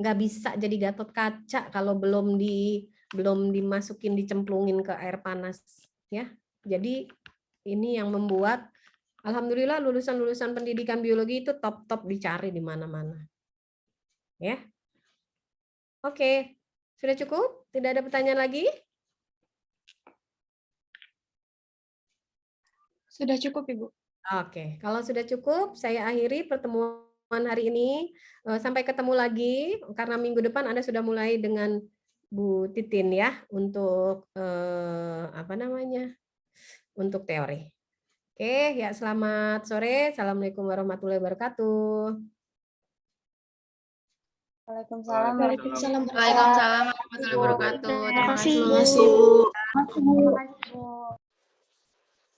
Nggak bisa jadi Gatot Kaca kalau belum dimasukin, dicemplungin ke air panas ya. Jadi ini yang membuat alhamdulillah lulusan-lulusan pendidikan biologi itu top dicari di mana-mana. Ya. Oke. Sudah cukup? Tidak ada pertanyaan lagi? Sudah cukup, Ibu. Oke, kalau sudah cukup, saya akhiri pertemuan hari ini. Sampai ketemu lagi, karena minggu depan Anda sudah mulai dengan Bu Titin ya, untuk untuk teori. Oke, ya selamat sore. Assalamualaikum warahmatullahi wabarakatuh. Waalaikumsalam. Waalaikumsalam. Waalaikumsalam warahmatullahi wabarakatuh. Terima kasih Bu. Terima kasih, Bu.